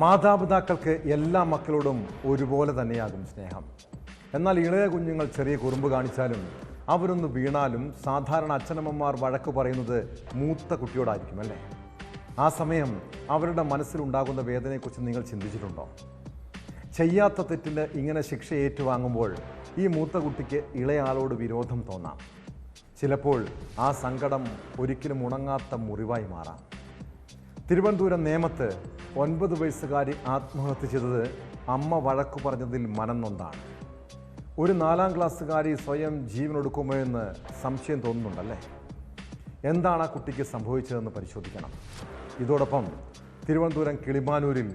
മാതാപിതാക്കൾക്ക് എല്ലാ മക്കളോടും ഒരുപോലെ തന്നെയാകും സ്നേഹം. എന്നാൽ ഇളയ കുഞ്ഞുങ്ങൾ ചെറിയ കുറുമ്പ് കാണിച്ചാലും അവരൊന്ന് വീണാലും സാധാരണ അച്ഛനമ്മമാർ വഴക്ക് പറയുന്നത് മൂത്ത കുട്ടിയോടായിരിക്കും അല്ലേ? ആ സമയം അവരുടെ മനസ്സിലുണ്ടാകുന്ന വേദനയെക്കുറിച്ച് നിങ്ങൾ ചിന്തിച്ചിട്ടുണ്ടോ? ചെയ്യാത്ത തെറ്റിന് ഇങ്ങനെ ശിക്ഷ ഏറ്റുവാങ്ങുമ്പോൾ ഈ മൂത്ത കുട്ടിക്ക് ഇളയാളോട് വിരോധം തോന്നാം. ചിലപ്പോൾ ആ സങ്കടം ഒരിക്കലും ഉണങ്ങാത്ത മുറിവായി മാറാം. തിരുവനന്തപുരം നേമത്ത് 9 വയസ്സുകാരി ആത്മഹത്യ ചെയ്തത് അമ്മ വഴക്കു പറഞ്ഞതിൽ മനം നൊന്താണ്. ഒരു 4ാം ക്ലാസ്സുകാരി സ്വയം ജീവനൊടുക്കുമോ എന്ന് സംശയം തോന്നുന്നുണ്ടല്ലേ? എന്താണ് ആ കുട്ടിക്ക് സംഭവിച്ചതെന്ന് പരിശോധിക്കണം. ഇതോടൊപ്പം തിരുവനന്തപുരം കിളിമാനൂരിൽ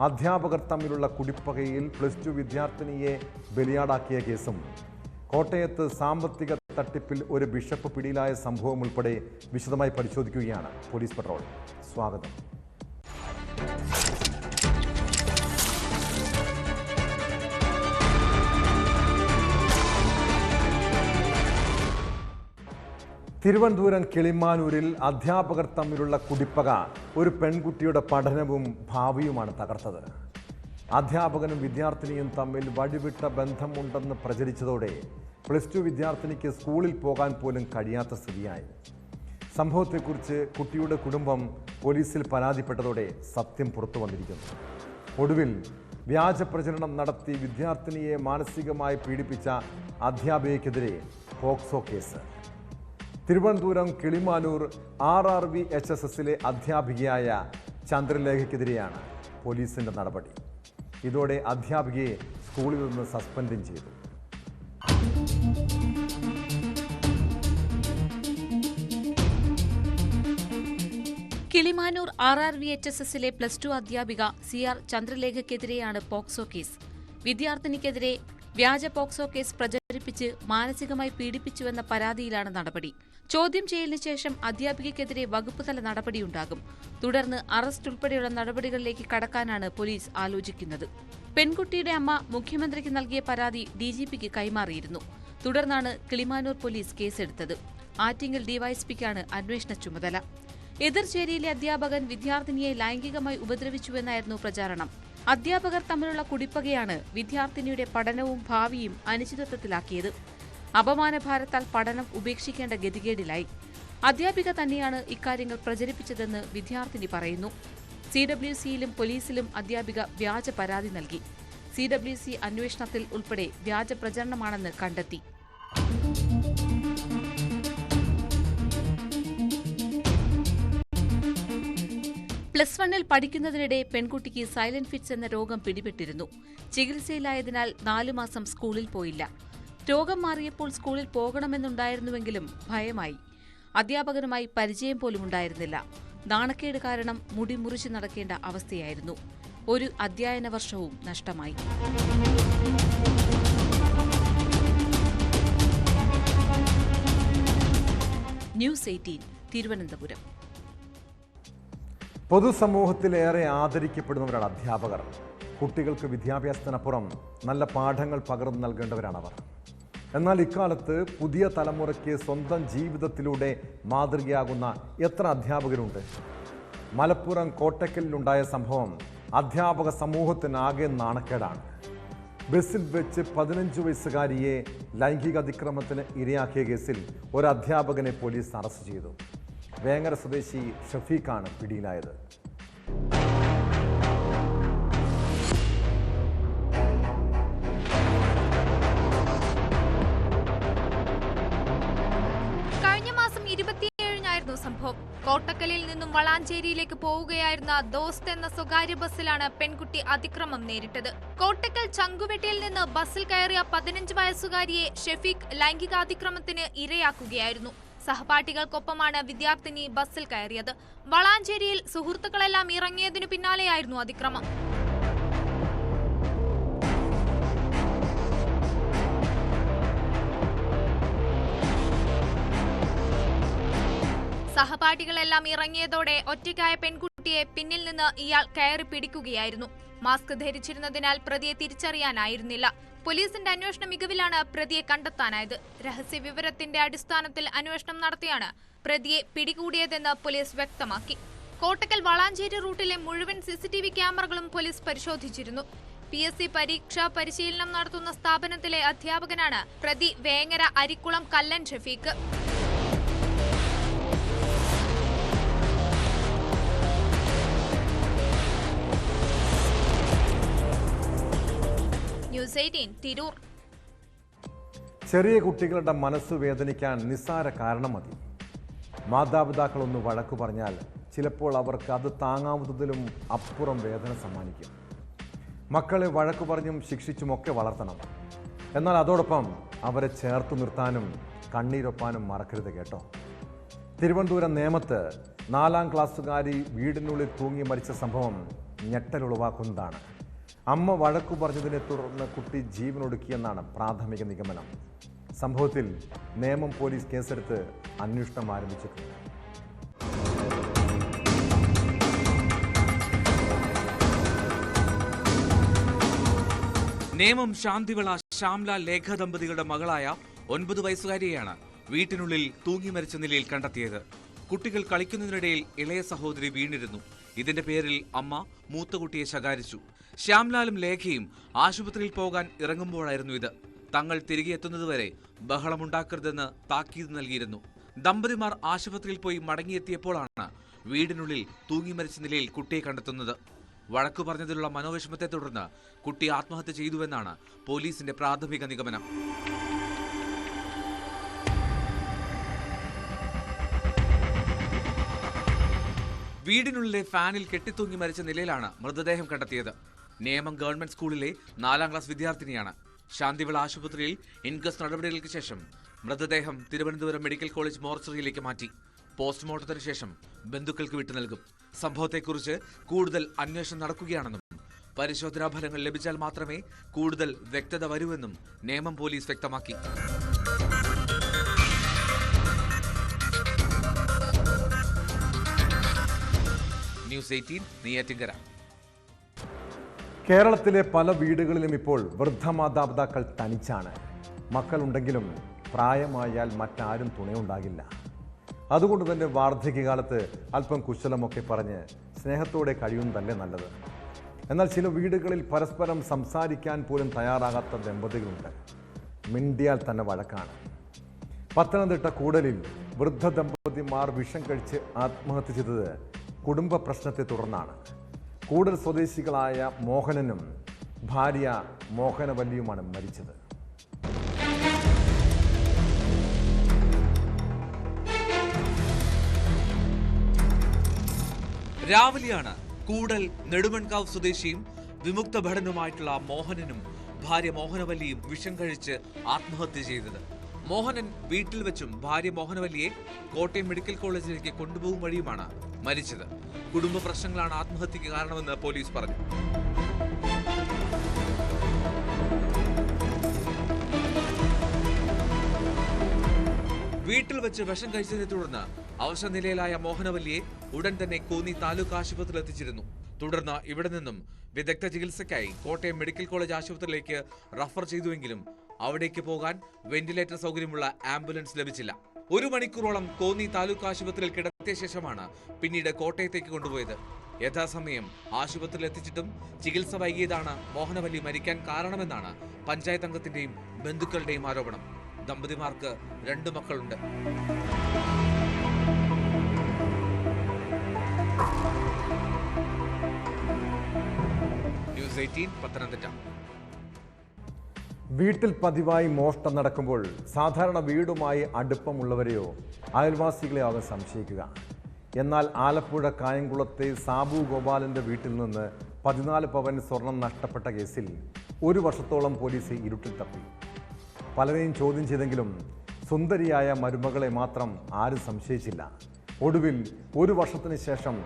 അധ്യാപകർ തമ്മിലുള്ള കുടിപ്പകയിൽ +2 വിദ്യാർത്ഥിനിയെ ബലിയാടാക്കിയ കേസും, കോട്ടയത്ത് സാമ്പത്തിക തട്ടിപ്പിൽ ഒരു ബിഷപ്പ് പിടിയിലായ സംഭവം ഉൾപ്പെടെ വിശദമായി പരിശോധിക്കുകയാണ് പോലീസ് പട്രോൾ. സ്വാഗതം. തിരുവനന്തപുരം കിളിമാനൂരിൽ അധ്യാപകർ തമ്മിലുള്ള കുടിപ്പക ഒരു പെൺകുട്ടിയുടെ പഠനവും ഭാവിയുമാണ് തകർത്തത്. അധ്യാപകനും വിദ്യാർത്ഥിനിയും തമ്മിൽ വഴിവിട്ട ബന്ധമുണ്ടെന്ന് പ്രചരിച്ചതോടെ +2 വിദ്യാർത്ഥിനിക്ക് സ്കൂളിൽ പോകാൻ പോലും കഴിയാത്ത സ്ഥിതിയായി. സംഭവത്തെക്കുറിച്ച് കുട്ടിയുടെ കുടുംബം പോലീസിൽ പരാതിപ്പെട്ടതോടെ സത്യം പുറത്തു വന്നിരിക്കുന്നു. ഒടുവിൽ വ്യാജ പ്രചരണം നടത്തി വിദ്യാർത്ഥിനിയെ മാനസികമായി പീഡിപ്പിച്ച അധ്യാപികയ്ക്കെതിരെ പോക്സോ കേസ്. തിരുവനന്തപുരം കിളിമാനൂർ RRVHSSലെ അധ്യാപികയായ ചന്ദ്രലേഖയ്ക്കെതിരെയാണ് പോലീസിന്റെ നടപടി. ഇതോടെ അധ്യാപികയെ സ്കൂളിൽ നിന്ന് സസ്പെൻഡും ചെയ്തു. കിളിമാനൂർ RRVHSSലെ +2 അധ്യാപിക CR ചന്ദ്രലേഖയ്ക്കെതിരെയാണ് പോക്സോ കേസ്. വിദ്യാർത്ഥിനിക്കെതിരെ വ്യാജ പോക്സോ കേസ് പ്രചരിപ്പിച്ച് മാനസികമായി പീഡിപ്പിച്ചുവെന്ന പരാതിയിലാണ് നടപടി. ചോദ്യം ചെയ്യലിന് ശേഷം അധ്യാപികയ്ക്കെതിരെ വകുപ്പുതല നടപടിയുണ്ടാകും. തുടർന്ന് അറസ്റ്റ് ഉൾപ്പെടെയുള്ള നടപടികളിലേക്ക് കടക്കാനാണ് പോലീസ് ആലോചിക്കുന്നത്. പെൺകുട്ടിയുടെ അമ്മ മുഖ്യമന്ത്രിക്ക് നൽകിയ പരാതി DGPക്ക് കൈമാറിയിരുന്നു. തുടർന്നാണ് കിളിമാനൂർ പോലീസ് കേസെടുത്തത്. ആറ്റിങ്ങൽ ഡിവൈഎസ്പിക്കാണ് അന്വേഷണ ചുമതല. എതിർചേരിയിലെ അധ്യാപകൻ വിദ്യാർത്ഥിനിയെ ലൈംഗികമായി ഉപദ്രവിച്ചുവെന്നായിരുന്നു പ്രചാരണം. അധ്യാപകർ തമ്മിലുള്ള കുടിപ്പകയാണ് വിദ്യാർത്ഥിനിയുടെ പഠനവും ഭാവിയും അനിശ്ചിതത്വത്തിലാക്കിയത്. അപമാനഭാരത്താൽ പഠനം ഉപേക്ഷിക്കേണ്ട ഗതികേടിലായി. അധ്യാപിക തന്നെയാണ് ഇക്കാര്യങ്ങൾ പ്രചരിപ്പിച്ചതെന്ന് വിദ്യാർത്ഥിനി പറയുന്നു. CWCയിലും പോലീസിലും അധ്യാപിക വ്യാജ പരാതി നൽകി. CWC അന്വേഷണത്തിൽ ഉൾപ്പെടെ വ്യാജ പ്രചരണമാണെന്ന് കണ്ടെത്തി. +1 പഠിക്കുന്നതിനിടെ പെൺകുട്ടിക്ക് സൈലന്റ് ഫിറ്റ്സ് എന്ന രോഗം പിടിപെട്ടിരുന്നു. ചികിത്സയിലായതിനാൽ 4 മാസം സ്കൂളിൽ പോയില്ല. രോഗം മാറിയപ്പോൾ സ്കൂളിൽ പോകണമെന്നുണ്ടായിരുന്നുവെങ്കിലും ഭയമായി. അധ്യാപകനുമായി പരിചയം പോലും ഉണ്ടായിരുന്നില്ല. നാണക്കേട് കാരണം മുടി മുറിച്ചു നടക്കേണ്ട അവസ്ഥയായിരുന്നു. ഒരു അധ്യയന വർഷവും നഷ്ടമായി. ന്യൂസ് 18 തിരുവനന്തപുരം. പൊതുസമൂഹത്തിലേറെ ആദരിക്കപ്പെടുന്നവരാണ് അധ്യാപകർ. കുട്ടികൾക്ക് വിദ്യാഭ്യാസത്തിനപ്പുറം നല്ല പാഠങ്ങൾ പകർന്നു നൽകേണ്ടവരാണവർ. എന്നാൽ ഇക്കാലത്ത് പുതിയ തലമുറയ്ക്ക് സ്വന്തം ജീവിതത്തിലൂടെ മാതൃകയാകുന്ന എത്ര അധ്യാപകരുണ്ട്? മലപ്പുറം കോട്ടക്കലിലുണ്ടായ സംഭവം അധ്യാപക സമൂഹത്തിനാകെ നാണക്കേടാണ്. ബസ്സിൽ വെച്ച് 15 വയസ്സുകാരിയെ ലൈംഗിക അതിക്രമത്തിന് ഇരയാക്കിയ കേസിൽ ഒരു അധ്യാപകനെ പോലീസ് അറസ്റ്റ് ചെയ്തു. വേങ്ങര സ്വദേശി ഷഫീഖാണ് പിടിയിലായത്. കഴിഞ്ഞ മാസം 27-നായിരുന്നു സംഭവം. കോട്ടക്കലിൽ നിന്നും വളാഞ്ചേരിയിലേക്ക് പോവുകയായിരുന്ന ദോസ്ത് എന്ന സ്വകാര്യ ബസ്സിലാണ് പെൺകുട്ടി അതിക്രമം നേരിട്ടത്. കോട്ടക്കൽ ചങ്കുവെട്ടിയിൽ നിന്ന് ബസ്സിൽ കയറിയ 15 വയസ്സുകാരിയെ ഷഫീഖ് ലൈംഗികാതിക്രമത്തിന് ഇരയാക്കുകയായിരുന്നു. സഹപാഠികൾക്കൊപ്പമാണ് വിദ്യാർത്ഥിനി ബസ്സിൽ കയറിയത്. വളാഞ്ചേരിയിൽ സുഹൃത്തുക്കളെല്ലാം ഇറങ്ങിയതിനു പിന്നാലെയായിരുന്നു അതിക്രമം. സഹപാഠികളെല്ലാം ഇറങ്ങിയതോടെ ഒറ്റയ്ക്കായ പെൺകുട്ടിയെ പിന്നിൽ നിന്ന് ഇയാൾ കയറി പിടിക്കുകയായിരുന്നു. മാസ്ക് ധരിച്ചിരുന്നതിനാൽ പ്രതിയെ തിരിച്ചറിയാനായിരുന്നില്ല. പോലീസിന്റെ അന്വേഷണ മികവിലാണ് പ്രതിയെ കണ്ടെത്താനായത്. രഹസ്യവിവരത്തിന്റെ അടിസ്ഥാനത്തിൽ അന്വേഷണം നടത്തിയാണ് പ്രതിയെ പിടികൂടിയതെന്ന് പോലീസ് വ്യക്തമാക്കി. കോട്ടക്കൽ വളാഞ്ചേരി റൂട്ടിലെ മുഴുവൻ CCTV ക്യാമറകളും പോലീസ് പരിശോധിച്ചിരുന്നു. PSC പരീക്ഷാ പരിശീലനം നടത്തുന്ന സ്ഥാപനത്തിലെ അധ്യാപകനാണ് പ്രതി വേങ്ങര അരിക്കുളം കല്ലൻ ഷഫീഖ്. ന്യൂസ് 18 തിരൂർ. ചെറിയ കുട്ടികളുടെ മനസ്സ് വേദനിക്കാൻ നിസ്സാര കാരണം മതി. മാതാപിതാക്കളൊന്ന് വഴക്കു പറഞ്ഞാൽ ചിലപ്പോൾ അവർക്ക് അത് താങ്ങാവുന്നതിലും അപ്പുറം വേദന സമ്മാനിക്കും. മക്കളെ വഴക്കു പറഞ്ഞും ശിക്ഷിച്ചുമൊക്കെ വളർത്തണം. എന്നാൽ അതോടൊപ്പം അവരെ ചേർത്തു നിർത്താനും കണ്ണീരൊപ്പാനും മറക്കരുത് കേട്ടോ. തിരുവനന്തപുരം നേമത്ത് 4ാം ക്ലാസ്സുകാരി വീടിനുള്ളിൽ തൂങ്ങി മരിച്ച സംഭവം ഞെട്ടലുളവാക്കുന്നതാണ്. അമ്മ വഴക്കു പറഞ്ഞതിനെ തുടർന്ന് കുട്ടി ജീവനൊടുക്കിയെന്നാണ് പ്രാഥമിക നിഗമനം. സംഭവത്തിൽ നേമം പോലീസ് കേസെടുത്ത് അന്വേഷണം ആരംഭിച്ചിട്ടുണ്ട്. നേമം ശാന്തിവിള ശ്യാംല ലേഖ ദമ്പതികളുടെ മകളായ 9 വയസ്സുകാരിയെയാണ് വീട്ടിനുള്ളിൽ തൂങ്ങി മരിച്ച നിലയിൽ കണ്ടെത്തിയത്. കുട്ടികൾ കളിക്കുന്നതിനിടയിൽ ഇളയ സഹോദരി വീണിരുന്നു. ഇതിന്റെ പേരിൽ അമ്മ മൂത്ത കുട്ടിയെ ശകാരിച്ചു. ശ്യാംലാലും ലേഖയും ആശുപത്രിയിൽ പോകാൻ ഇറങ്ങുമ്പോഴായിരുന്നു ഇത്. തങ്ങൾ തിരികെ എത്തുന്നതുവരെ ബഹളമുണ്ടാക്കരുതെന്ന് താക്കീത് നൽകിയിരുന്നു. ദമ്പതിമാർ ആശുപത്രിയിൽ പോയി മടങ്ങിയെത്തിയപ്പോഴാണ് വീടിനുള്ളിൽ തൂങ്ങി മരിച്ച നിലയിൽ കുട്ടിയെ കണ്ടെത്തുന്നത്. വഴക്കു പറഞ്ഞതിലുള്ള മനോവിഷമത്തെ തുടർന്ന് കുട്ടി ആത്മഹത്യ ചെയ്തുവെന്നാണ് പോലീസിന്റെ പ്രാഥമിക നിഗമനം. വീടിനുള്ളിലെ ഫാനിൽ കെട്ടിത്തൂങ്ങി മരിച്ച നിലയിലാണ് മൃതദേഹം കണ്ടെത്തിയത്. നേമം ഗവൺമെന്റ് സ്കൂളിലെ 4ാം ക്ലാസ് വിദ്യാർത്ഥിനിയാണ്. ശാന്തിവിള ആശുപത്രിയിൽ ഇൻക്വസ്റ്റ് നടപടികൾക്ക് ശേഷം മൃതദേഹം തിരുവനന്തപുരം മെഡിക്കൽ കോളേജ് മോർച്ചറിയിലേക്ക് മാറ്റി. പോസ്റ്റ്മോർട്ടത്തിന് ശേഷം ബന്ധുക്കൾക്ക് വിട്ടു നൽകും. സംഭവത്തെക്കുറിച്ച് കൂടുതൽ അന്വേഷണം നടക്കുകയാണെന്നും പരിശോധനാ ഫലങ്ങൾ ലഭിച്ചാൽ മാത്രമേ കൂടുതൽ വ്യക്തത വരൂവെന്നും നേമം പോലീസ് വ്യക്തമാക്കി. ന്യൂസ് 18 നെയ്യാറ്റിൻകര. കേരളത്തിലെ പല വീടുകളിലും ഇപ്പോൾ വൃദ്ധമാതാപിതാക്കൾ തനിച്ചാണ്. മക്കളുണ്ടെങ്കിലും പ്രായമായാൽ മറ്റാരും തുണയുണ്ടാകില്ല. അതുകൊണ്ട് തന്നെ വാർദ്ധക്യകാലത്ത് അല്പം കുശലമൊക്കെ പറഞ്ഞ് സ്നേഹത്തോടെ കഴിയുന്നതല്ലേ നല്ലത്. എന്നാൽ ചില വീടുകളിൽ പരസ്പരം സംസാരിക്കാൻ പോലും തയ്യാറാകാത്ത ദമ്പതികളുണ്ട്. മിണ്ടിയാൽ തന്നെ വഴക്കാണ്. പത്തനംതിട്ട കൂടലിൽ വൃദ്ധ ദമ്പതിമാർ വിഷം കഴിച്ച് ആത്മഹത്യ ചെയ്തത് കുടുംബ പ്രശ്നത്തെ തുടർന്നാണ്. കൂടൽ സ്വദേശികളായ മോഹനനും ഭാര്യ മോഹനവല്ലിയുമാണ് മരിച്ചത്. രാവിലെയാണ് കൂടൽ നെടുമൺകാവ് സ്വദേശിയും വിമുക്ത ഭടനുമായിട്ടുള്ള മോഹനനും ഭാര്യ മോഹനവല്ലിയും വിഷം കഴിച്ച് ആത്മഹത്യ ചെയ്തത്. മോഹനൻ വീട്ടിൽ വെച്ചും ഭാര്യ മോഹനവല്ലിയെ കോട്ടയം മെഡിക്കൽ കോളേജിലേക്ക് കൊണ്ടുപോകും വഴിയുമാണ് മരിച്ചത്. കുടുംബ പ്രശ്നങ്ങളാണ് ആത്മഹത്യക്ക് കാരണമെന്ന് പോലീസ് പറഞ്ഞു. വീട്ടിൽ വെച്ച് വിഷം കഴിച്ചതിനെ തുടർന്ന് അവശനിലയിലായ മോഹനവല്ലിയെ ഉടൻ തന്നെ കോന്നി താലൂക്ക് ആശുപത്രിയിൽ എത്തിച്ചിരുന്നു. തുടർന്ന് ഇവിടെ നിന്നും വിദഗ്ധ ചികിത്സയ്ക്കായി കോട്ടയം മെഡിക്കൽ കോളേജ് ആശുപത്രിയിലേക്ക് റഫർ ചെയ്തുവെങ്കിലും അവിടേക്ക് പോകാൻ വെന്റിലേറ്റർ സൗകര്യമുള്ള ആംബുലൻസ് ലഭിച്ചില്ല. 1 മണിക്കൂറോളം കോന്നി താലൂക്ക് ആശുപത്രിയിൽ കിടത്തിയ ശേഷമാണ് പിന്നീട് കോട്ടയത്തേക്ക് കൊണ്ടുപോയത്. യഥാസമയം ആശുപത്രിയിൽ എത്തിച്ചിട്ടും ചികിത്സ വൈകിയതാണ് മോഹനവല്ലി മരിക്കാൻ കാരണമെന്നാണ് പഞ്ചായത്ത് അംഗത്തിന്റെയും ബന്ധുക്കളുടെയും ആരോപണം. ദമ്പതിമാർക്ക് 2 മക്കളുണ്ട്. ന്യൂസ് 18 പത്തനംതിട്ട. വീട്ടിൽ പതിവായി മോഷണം നടക്കുമ്പോൾ സാധാരണ വീടുമായി അടുപ്പമുള്ളവരെയോ അയൽവാസികളെയോ ആകും സംശയിക്കുക. എന്നാൽ ആലപ്പുഴ കായംകുളത്തെ സാബു ഗോപാലന്റെ വീട്ടിൽ നിന്ന് 14 പവൻ സ്വർണം നഷ്ടപ്പെട്ട കേസിൽ 1 വർഷത്തോളം പോലീസ് ഇരുട്ടിൽ തപ്പി. പലരെയും ചോദ്യം ചെയ്തെങ്കിലും സുന്ദരിയായ മരുമകളെ മാത്രം ആരും സംശയിച്ചില്ല. ഒടുവിൽ 1 വർഷത്തിന് ശേഷം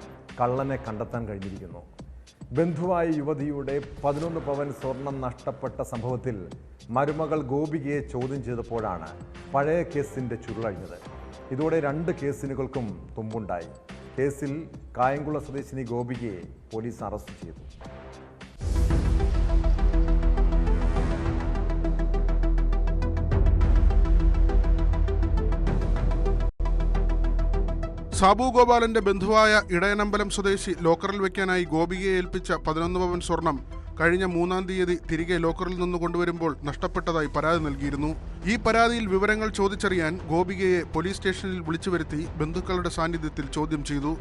കള്ളനെ കണ്ടെത്താൻ കഴിഞ്ഞിരിക്കുന്നു. ബന്ധുവായ യുവതിയുടെ 11 പവൻ സ്വർണം നഷ്ടപ്പെട്ട സംഭവത്തിൽ മരുമകൾ ഗോപികയെ ചോദ്യം ചെയ്തപ്പോഴാണ് പഴയ കേസിൻ്റെ ചുരുളഴിഞ്ഞത്. ഇതോടെ 2 കേസുകൾക്കും തുമ്പുണ്ടായി. കേസിൽ കായംകുളം സ്വദേശിനി ഗോപികയെ പോലീസ് അറസ്റ്റ് ചെയ്തു. സാബു ഗോപാലന്റെ ബന്ധുവായ ഇടയനമ്പലം സ്വദേശി ലോക്കറിൽ വെക്കാനായി ഗോപികയെ ഏൽപ്പിച്ച 11 പവൻ സ്വർണം കഴിഞ്ഞ 3-ാം തീയതി തിരികെ ലോക്കറിൽ നിന്ന് കൊണ്ടുവരുമ്പോൾ നഷ്ടപ്പെട്ടതായി പരാതി നൽകിയിരുന്നു. ഈ പരാതിയിൽ വിവരങ്ങൾ ചോദിച്ചറിയാൻ ഗോപികയെ പോലീസ് സ്റ്റേഷനിൽ വിളിച്ചു വരുത്തി ബന്ധുക്കളുടെ സാന്നിധ്യത്തിൽ ചോദ്യം ചെയ്തു.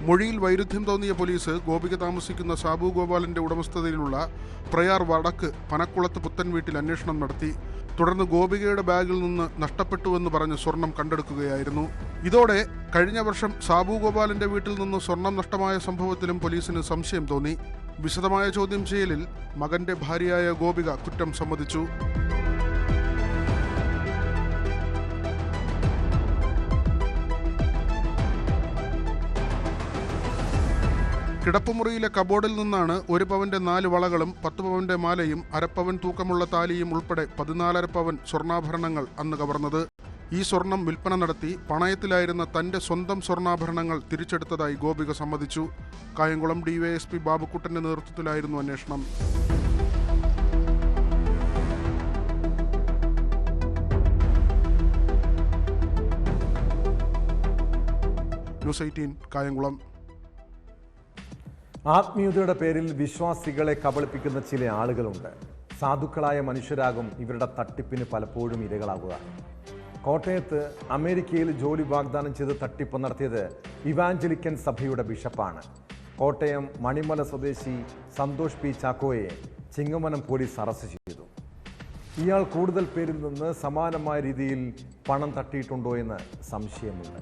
മൊഴിയിൽ വൈരുദ്ധ്യം തോന്നിയ പോലീസ് ഗോപിക താമസിക്കുന്ന സാബു ഗോപാലന്റെ ഉടമസ്ഥതയിലുള്ള പ്രയാർ വടക്ക് പനക്കുളത്ത് പുത്തൻ വീട്ടിൽ അന്വേഷണം നടത്തി. തുടർന്ന് ഗോപികയുടെ ബാഗിൽ നിന്ന് നഷ്ടപ്പെട്ടുവെന്ന് പറഞ്ഞ് സ്വർണം കണ്ടെടുക്കുകയായിരുന്നു. ഇതോടെ കഴിഞ്ഞ വർഷം സാബു ഗോപാലന്റെ വീട്ടിൽ നിന്ന് സ്വർണം നഷ്ടമായ സംഭവത്തിലും പോലീസിന് സംശയം തോന്നി. വിശദമായ ചോദ്യം ചെയ്യലിൽ മകന്റെ ഭാര്യയായ ഗോപിക കുറ്റം സമ്മതിച്ചു. കിടപ്പുമുറിയിലെ കബോർഡിൽ നിന്നാണ് 1 പവന്റെ 4 വളകളും 10 പവന്റെ മാലയും 1/2 പവൻ തൂക്കമുള്ള താലിയും ഉൾപ്പെടെ 14.5 പവൻ സ്വർണ്ണാഭരണങ്ങൾ അന്ന് കവർന്നത്. ഈ സ്വർണം വിൽപ്പന നടത്തി പണയത്തിലായിരുന്ന തന്റെ സ്വന്തം സ്വർണ്ണാഭരണങ്ങൾ തിരിച്ചെടുത്തതായി ഗോപിക സമ്മതിച്ചു. കായംകുളം ഡിവൈഎസ്പി ബാബുക്കുട്ടന്റെ നേതൃത്വത്തിലായിരുന്നു അന്വേഷണം. ന്യൂസ് 18 കായംകുളം. ആത്മീയതയുടെ പേരിൽ വിശ്വാസികളെ കബളിപ്പിക്കുന്ന ചില ആളുകളുണ്ട്. സാധുക്കളായ മനുഷ്യരാകും ഇവരുടെ തട്ടിപ്പിന് പലപ്പോഴും ഇരകളാകുക. കോട്ടയത്ത് അമേരിക്കയിൽ ജോലി വാഗ്ദാനം ചെയ്ത് തട്ടിപ്പ് നടത്തിയത് ഇവാഞ്ചലിക്കൻ സഭയുടെ ബിഷപ്പാണ്. കോട്ടയം മണിമല സ്വദേശി സന്തോഷ് പി ചാക്കോയെ ചിങ്ങവനം പോലീസ് അറസ്റ്റ് ചെയ്തു. ഇയാൾ കൂടുതൽ പേരിൽ നിന്ന് സമാനമായ രീതിയിൽ പണം തട്ടിയിട്ടുണ്ടോ എന്ന് സംശയമുണ്ട്.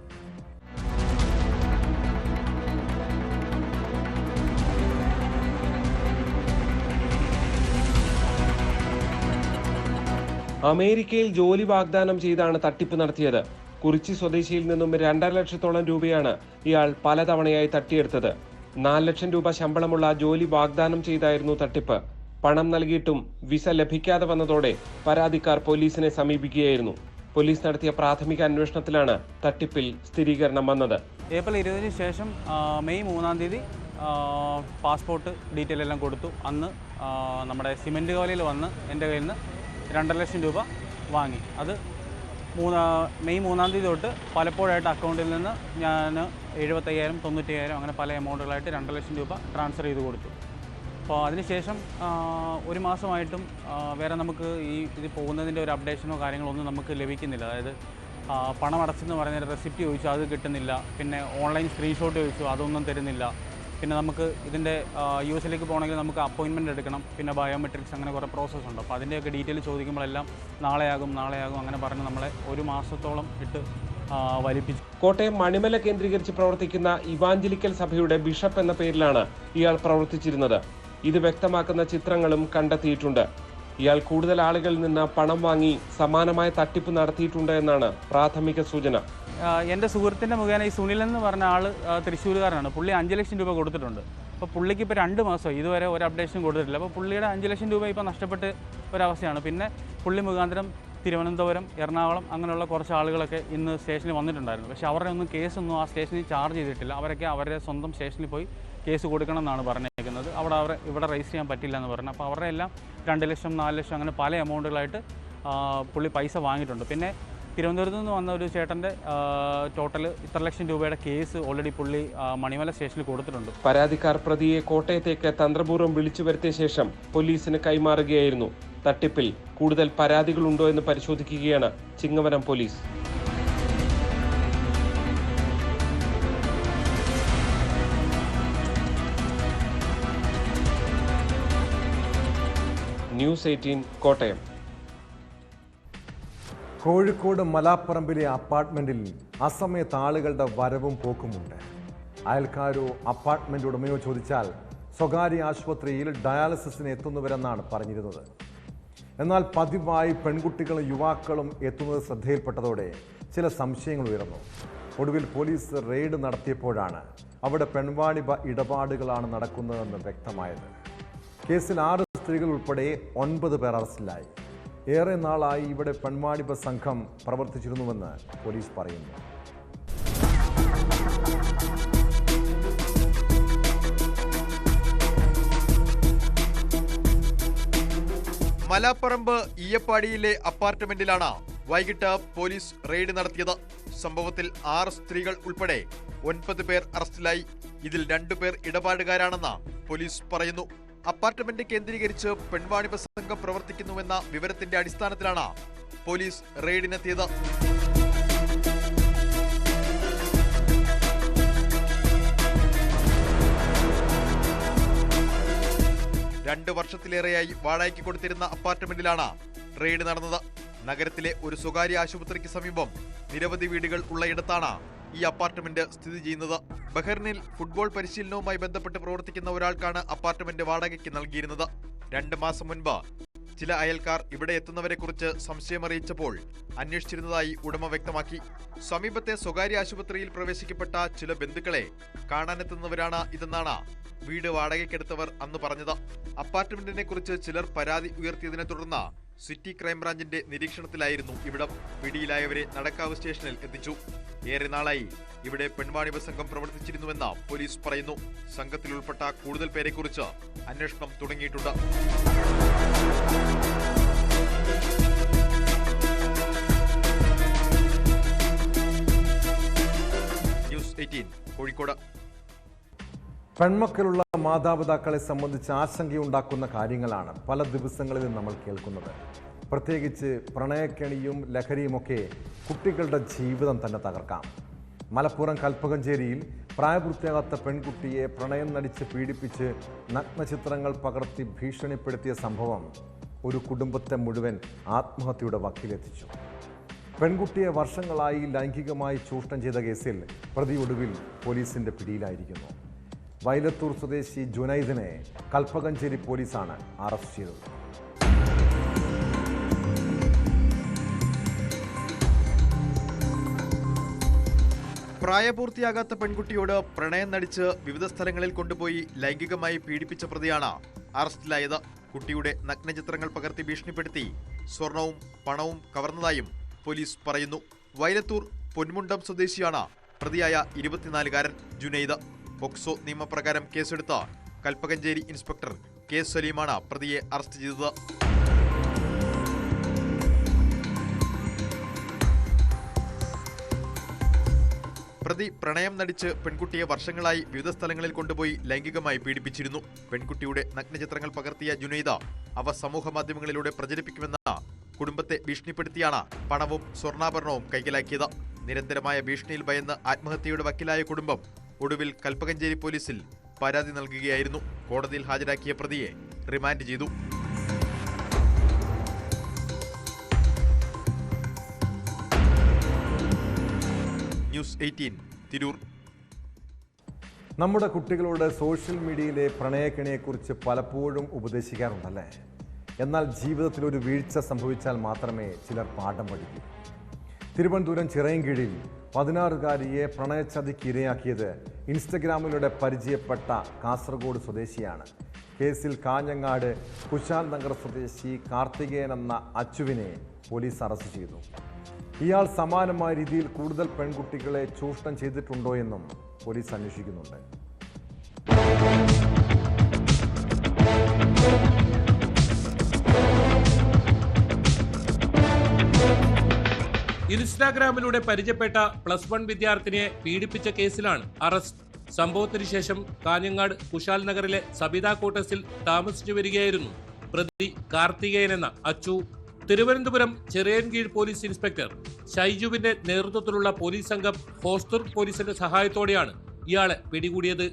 അമേരിക്കയിൽ ജോലി വാഗ്ദാനം ചെയ്താണ് തട്ടിപ്പ് നടത്തിയത്. കുറിച്ചി സ്വദേശിയിൽ നിന്നും 2.5 ലക്ഷത്തോളം രൂപയാണ് ഇയാൾ പലതവണയായി തട്ടിയെടുത്തത്. 4 ലക്ഷം രൂപ ശമ്പളമുള്ള ജോലി വാഗ്ദാനം ചെയ്തായിരുന്നു തട്ടിപ്പ്. പണം നൽകിയിട്ടും വിസ ലഭിക്കാതെ വന്നതോടെ പരാതിക്കാർ പോലീസിനെ സമീപിക്കുകയായിരുന്നു. പോലീസ് നടത്തിയ പ്രാഥമിക അന്വേഷണത്തിലാണ് തട്ടിപ്പിൽ സ്ഥിരീകരണം വന്നത്. ഏപ്രിൽ 20 ശേഷം മെയ് 3-ാം തീയതി പാസ്പോർട്ട് ഡീറ്റെയിൽ എല്ലാം കൊടുത്തു. അന്ന് നമ്മുടെ സിമെൻറ്റ് കവലയിൽ വന്ന് എൻ്റെ കയ്യിൽ നിന്ന് 2.5 ലക്ഷം രൂപ വാങ്ങി. അത് മെയ് 3-ാം തീയതി തൊട്ട് പലപ്പോഴായിട്ട് അക്കൗണ്ടിൽ നിന്ന് ഞാൻ 75,000, 90,000 അങ്ങനെ പല എമൗണ്ടുകളായിട്ട് 2 ലക്ഷം രൂപ ട്രാൻസ്ഫർ ചെയ്ത് കൊടുത്തു. അപ്പോൾ അതിനുശേഷം 1 മാസമായിട്ടും വേറെ നമുക്ക് ഇത് പോകുന്നതിൻ്റെ ഒരു അപ്ഡേഷനോ കാര്യങ്ങളോ ഒന്നും നമുക്ക് ലഭിക്കുന്നില്ല. അതായത് പണം അടച്ചെന്ന് പറഞ്ഞ റെസിപ്റ്റ് ചോദിച്ചു, അത് കിട്ടുന്നില്ല. പിന്നെ ഓൺലൈൻ സ്ക്രീൻഷോട്ട് ചോദിച്ചു, അതൊന്നും തരുന്നില്ല. പിന്നെ നമുക്ക് ഇതിൻ്റെ യുഎസിലേക്ക് പോകണമെങ്കിൽ നമുക്ക് അപ്പോയിൻമെൻറ്റ് എടുക്കണം. പിന്നെ ബയോമെട്രിക്സ് അങ്ങനെ കുറേ പ്രോസസ്സ് ഉണ്ട്. അപ്പോൾ അതിൻ്റെയൊക്കെ ഡീറ്റെയിൽ ചോദിക്കുമ്പോഴെല്ലാം നാളെയാകും അങ്ങനെ പറഞ്ഞ് നമ്മളെ 1 മാസത്തോളം ഇട്ട് വലിപ്പിച്ചു. കോട്ടയം മണിമല കേന്ദ്രീകരിച്ച് പ്രവർത്തിക്കുന്ന ഇവാഞ്ചലിക്കൽ സഭയുടെ ബിഷപ്പ് എന്ന പേരിലാണ് ഇയാൾ പ്രവർത്തിച്ചിരുന്നത്. ഇത് വ്യക്തമാക്കുന്ന ചിത്രങ്ങളും കണ്ടെത്തിയിട്ടുണ്ട്. ഇയാൾ കൂടുതൽ ആളുകളിൽ നിന്ന് പണം വാങ്ങി സമാനമായ തട്ടിപ്പ് നടത്തിയിട്ടുണ്ട് എന്നാണ് പ്രാഥമിക സൂചന. എൻ്റെ സുഹൃത്തിൻ്റെ മുഖേന ഈ സുനിൽ എന്ന് പറഞ്ഞ ആൾ തൃശ്ശൂരുകാരനാണ്. പുള്ളി 5 ലക്ഷം രൂപ കൊടുത്തിട്ടുണ്ട്. അപ്പോൾ പുള്ളിക്ക് ഇപ്പോൾ 2 മാസം ഇതുവരെ ഒരു അപ്ഡേഷൻ കൊടുത്തിട്ടില്ല. അപ്പോൾ പുള്ളിയുടെ 5 ലക്ഷം രൂപ ഇപ്പോൾ നഷ്ടപ്പെട്ട് ഒരവസ്ഥയാണ്. പിന്നെ പുള്ളി മുഖാന്തരം തിരുവനന്തപുരം, എറണാകുളം അങ്ങനെയുള്ള കുറച്ച് ആളുകളൊക്കെ ഇന്ന് സ്റ്റേഷനിൽ വന്നിട്ടുണ്ടായിരുന്നു. പക്ഷേ അവരുടെ ഒന്നും കേസൊന്നും ആ സ്റ്റേഷനിൽ ചാർജ് ചെയ്തിട്ടില്ല. അവരൊക്കെ അവരുടെ സ്വന്തം സ്റ്റേഷനിൽ പോയി കേസ് കൊടുക്കണം എന്നാണ് പറഞ്ഞേക്കുന്നത്. ഇവിടെ രജിസ്റ്റർ ചെയ്യാൻ പറ്റില്ല എന്ന് പറഞ്ഞു. അപ്പോൾ അവരുടെ എല്ലാം 2 ലക്ഷം, 4 ലക്ഷം അങ്ങനെ പല എമൗണ്ടുകളായിട്ട് പുള്ളി പൈസ വാങ്ങിയിട്ടുണ്ട്. പിന്നെ തിരുവനന്തപുരത്ത് നിന്ന് വന്ന ഒരു ചേട്ടൻ്റെ ടോട്ടൽ ഇത്ര ലക്ഷം രൂപയുടെ കേസ് ഓൾറെഡി പുള്ളി മണിമല സ്റ്റേഷനിൽ കൊടുത്തിട്ടുണ്ട്. പരാതിക്കാർ പ്രതിയെ കോട്ടയത്തേക്ക് തന്ത്രപൂർവ്വം വിളിച്ചു വരുത്തിയ ശേഷം പോലീസിന് കൈമാറുകയായിരുന്നു. തട്ടിപ്പിൽ കൂടുതൽ പരാതികളുണ്ടോ എന്ന് പരിശോധിക്കുകയാണ് ചിങ്ങവനം പോലീസ്. ന്യൂസ് 18 കോട്ടയം. കോഴിക്കോട് മലാപ്പറമ്പിലെ അപ്പാർട്ട്മെന്റിൽ അസമയത്ത് ആളുകളുടെ വരവും പോക്കുമുണ്ട്. അയൽക്കാരോ അപ്പാർട്ട്മെന്റ് ഉടമയോ ചോദിച്ചാൽ സ്വകാര്യ ആശുപത്രിയിൽ ഡയാലിസിസിന് എത്തുന്നവരെന്നാണ് പറഞ്ഞിരുന്നത്. എന്നാൽ പതിവായി പെൺകുട്ടികളും യുവാക്കളും എത്തുന്നത് ശ്രദ്ധയിൽപ്പെട്ടതോടെ ചില സംശയങ്ങൾ ഉയർന്നു. ഒടുവിൽ പോലീസ് റെയ്ഡ് നടത്തിയപ്പോഴാണ് അവിടെ പെൺവാണിഭ ഇടപാടുകളാണ് നടക്കുന്നതെന്ന് വ്യക്തമായത്. കേസിൽ 6 സ്ത്രീകൾ ഉൾപ്പെടെ 9 പേർ അറസ്റ്റിലായി. ഏറെ നാളായി ഇവിടെ പെൺവാണിഭ സംഘം പ്രവർത്തിച്ചിരുന്നുവെന്ന് പോലീസ് പറയുന്നു. മലാപ്പറമ്പ് ഈയപ്പാടിയിലെ അപ്പാർട്ട്മെന്റിലാണ് വൈകിട്ട് പോലീസ് റെയ്ഡ് നടത്തിയത്. സംഭവത്തിൽ 6 സ്ത്രീകൾ ഉൾപ്പെടെ 9 പേർ അറസ്റ്റിലായി. ഇതിൽ 2 പേർ ഇടപാടുകാരാണെന്ന് പോലീസ് പറയുന്നു. അപ്പാർട്ട്മെന്റ് കേന്ദ്രീകരിച്ച് പെൺവാണിഭ സംഘം പ്രവർത്തിക്കുന്നുവെന്ന വിവരത്തിന്റെ അടിസ്ഥാനത്തിലാണ് പോലീസ് റെയ്ഡിനെത്തിയത്. 2 വർഷത്തിലേറെയായി വാടകയ്ക്ക് കൊടുത്തിരുന്ന അപ്പാർട്ട്മെന്റിലാണ് റെയ്ഡ് നടന്നത്. നഗരത്തിലെ ഒരു സ്വകാര്യ ആശുപത്രിക്ക് സമീപം നിരവധി വീടുകൾ ഉള്ളയിടത്താണ് ഈ അപ്പാർട്ട്മെന്റ് സ്ഥിതി ചെയ്യുന്നത്. ബഹ്റിനിൽ ഫുട്ബോൾ പരിശീലനവുമായി ബന്ധപ്പെട്ട് പ്രവർത്തിക്കുന്ന ഒരാൾക്കാണ് അപ്പാർട്ട്മെന്റ് വാടകയ്ക്ക് നൽകിയിരുന്നത്. 2 മാസം മുൻപ് ചില അയൽക്കാർ ഇവിടെ എത്തുന്നവരെ കുറിച്ച് സംശയമറിയിച്ചപ്പോൾ അന്വേഷിച്ചിരുന്നതായി ഉടമ വ്യക്തമാക്കി. സമീപത്തെ സ്വകാര്യ ആശുപത്രിയിൽ പ്രവേശിക്കപ്പെട്ട ചില ബന്ധുക്കളെ കാണാനെത്തുന്നവരാണ് ഇതെന്നാണ് വീട് വാടകയ്ക്കെടുത്തവർ അന്ന് പറഞ്ഞത്. അപ്പാർട്ട്മെന്റിനെ കുറിച്ച് ചിലർ പരാതി ഉയർത്തിയതിനെ തുടർന്ന് സിറ്റി ക്രൈംബ്രാഞ്ചിന്റെ നിരീക്ഷണത്തിലായിരുന്നു ഇവിടം. പിടിയിലായവരെ നടക്കാവ് സ്റ്റേഷനിൽ എത്തിച്ചു. ഏറെ നാളായി ഇവിടെ പെൺവാണിഭ സംഘം പ്രവർത്തിച്ചിരുന്നുവെന്ന് പോലീസ് പറയുന്നു. സംഘത്തിൽ ഉൾപ്പെട്ട കൂടുതൽ പേരെക്കുറിച്ച് അന്വേഷണം തുടങ്ങിയിട്ടുണ്ട്. ന്യൂസ് 18 കോഴിക്കോട്. പെൺമക്കളുള്ള മാതാപിതാക്കളെ സംബന്ധിച്ച് ആശങ്കയുണ്ടാക്കുന്ന കാര്യങ്ങളാണ് പല ദിവസങ്ങളിലും നമ്മൾ കേൾക്കുന്നത്. പ്രത്യേകിച്ച് പ്രണയക്കെണിയും ലഹരിയുമൊക്കെ കുട്ടികളുടെ ജീവിതം തന്നെ തകർക്കാം. മലപ്പുറം കൽപ്പകഞ്ചേരിയിൽ പ്രായപൂർത്തിയാകാത്ത പെൺകുട്ടിയെ പ്രണയം നടിച്ച് പീഡിപ്പിച്ച് നഗ്നചിത്രങ്ങൾ പകർത്തി ഭീഷണിപ്പെടുത്തിയ സംഭവം ഒരു കുടുംബത്തെ മുഴുവൻ ആത്മഹത്യയുടെ വക്കിലെത്തിച്ചു. പെൺകുട്ടിയെ വർഷങ്ങളായി ലൈംഗികമായി ചൂഷണം ചെയ്ത കേസിൽ പ്രതി ഒടുവിൽ പോലീസിന്റെ പിടിയിലായിരിക്കുന്നു. വൈലത്തൂർ സ്വദേശി ജുനൈദിനെ കൽപ്പകഞ്ചേരി പോലീസാണ് അറസ്റ്റ് ചെയ്തത്. പ്രായപൂർത്തിയാകാത്ത പെൺകുട്ടിയോട് പ്രണയം നടിച്ച് വിവിധ സ്ഥലങ്ങളിൽ കൊണ്ടുപോയി ലൈംഗികമായി പീഡിപ്പിച്ച പ്രതിയാണ് അറസ്റ്റിലായത്. കുട്ടിയുടെ നഗ്നചിത്രങ്ങൾ പകർത്തി ഭീഷണിപ്പെടുത്തി സ്വർണവും പണവും കവർന്നതായും പോലീസ് പറയുന്നു. വൈലത്തൂർ പൊന്മുണ്ടം സ്വദേശിയാണ് പ്രതിയായ 24-കാരൻ ജുനൈദ്. പോക്സോ നിയമപ്രകാരം കേസെടുത്ത കൽപ്പകഞ്ചേരി ഇൻസ്പെക്ടർ കെ സലീമാണ് പ്രതിയെ അറസ്റ്റ് ചെയ്തത്. പ്രതി പ്രണയം നടിച്ച് പെൺകുട്ടിയെ വർഷങ്ങളായി വിവിധ സ്ഥലങ്ങളിൽ കൊണ്ടുപോയി ലൈംഗികമായി പീഡിപ്പിച്ചിരുന്നു. പെൺകുട്ടിയുടെ നഗ്നചിത്രങ്ങൾ പകർത്തിയ ജുനൈദ അവ സമൂഹ മാധ്യമങ്ങളിലൂടെ പ്രചരിപ്പിക്കുമെന്ന കുടുംബത്തെ ഭീഷണിപ്പെടുത്തിയാണ് പണവും സ്വർണ്ണാഭരണവും കൈക്കലാക്കിയത്. നിരന്തരമായ ഭീഷണിയിൽ ഭയന്ന് ആത്മഹത്യയുടെ വക്കിലായ കുടുംബം ഒടുവിൽ കൽപ്പകഞ്ചേരി പോലീസിൽ പരാതി നൽകുകയായിരുന്നു. കോടതിയിൽ ഹാജരാക്കിയ പ്രതിയെ റിമാൻഡ് ചെയ്തു. ന്യൂസ് 18 തിരൂർ. നമ്മുടെ കുട്ടികളോട് സോഷ്യൽ മീഡിയയിലെ പ്രണയക്കെണിയെക്കുറിച്ച് പലപ്പോഴും ഉപദേശിക്കാറുണ്ടല്ലേ? എന്നാൽ ജീവിതത്തിൽ ഒരു വീഴ്ച സംഭവിച്ചാൽ മാത്രമേ ചിലർ പാഠം പഠിക്കൂ. തിരുവനന്തപുരം ചിറയൻകീഴിൽ 16-കാരിയെ പ്രണയച്ചതിക്ക് ഇരയാക്കിയത് ഇൻസ്റ്റഗ്രാമിലൂടെ പരിചയപ്പെട്ട കാസർഗോഡ് സ്വദേശിയാണ്. കേസിൽ കാഞ്ഞങ്ങാട് കുശാൽ നഗർ സ്വദേശി കാർത്തികേയൻ എന്ന അച്ചുവിനെ പോലീസ് അറസ്റ്റ് ചെയ്തു. ഇയാൾ സമാനമായ രീതിയിൽ കൂടുതൽ പെൺകുട്ടികളെ ചൂഷണം ചെയ്തിട്ടുണ്ടോ എന്നും പോലീസ് അന്വേഷിക്കുന്നുണ്ട്. ഇൻസ്റ്റാഗ്രാമിലൂടെ പരിചയപ്പെട്ട +1 വിദ്യാർത്ഥിനിയെ പീഡിപ്പിച്ച കേസിലാണ് അറസ്റ്റ്. സംഭവത്തിന് ശേഷം കാഞ്ഞങ്ങാട് കുശാൽ നഗറിലെ സബിത ക്വാർട്ടേഴ്സിൽ താമസിച്ചു വരികയായിരുന്നു പ്രതി കാർത്തികേയൻ എന്ന അച്ചു. തിരുവനന്തപുരം ചിറയൻകീഴ് പോലീസ് ഇൻസ്പെക്ടർ ഷൈജുവിന്റെ നേതൃത്വത്തിലുള്ള പോലീസ് സംഘം ഹോസ്ദുർഗ് പോലീസിന്റെ സഹായത്തോടെയാണ് ഇയാളെ പിടികൂടിയത്.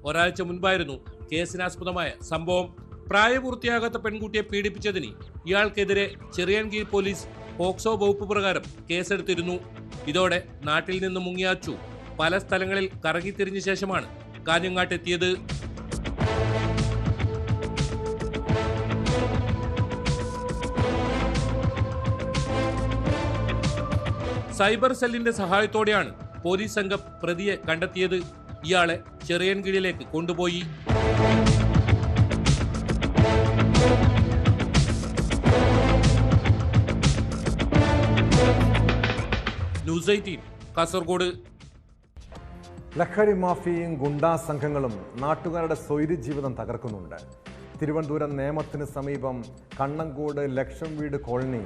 ഒരാഴ്ച മുൻപായിരുന്നു കേസിനാസ്പദമായ സംഭവം. പ്രായപൂർത്തിയാകാത്ത പെൺകുട്ടിയെ പീഡിപ്പിച്ചതിന് ഇയാൾക്കെതിരെ ചിറയൻകീഴ് പോലീസ് പോക്സോ വകുപ്പ് പ്രകാരം കേസെടുത്തിരുന്നു. ഇതോടെ നാട്ടിൽ നിന്ന് മുങ്ങിയ അച്ചു പല സ്ഥലങ്ങളിൽ കറങ്ങിത്തിരിഞ്ഞ ശേഷമാണ് കാഞ്ഞങ്ങാട്ടെത്തിയത്. സൈബർ സെല്ലിന്റെ സഹായത്തോടെയാണ് പോലീസ് സംഘം പ്രതിയെ കണ്ടെത്തിയത്. ഇയാളെ ചിറയൻകീഴിലേക്ക് കൊണ്ടുപോയി. ന്യൂസ് 18 കാസർഗോഡ്. ലഹരി മാഫിയയും ഗുണ്ടാ സംഘങ്ങളും നാട്ടുകാരുടെ സ്വൈര്യ ജീവിതം തകർക്കുന്നുണ്ട്. തിരുവനന്തപുരം നേമത്തിന് സമീപം കണ്ണങ്കോട് ലക്ഷം വീട് കോളനി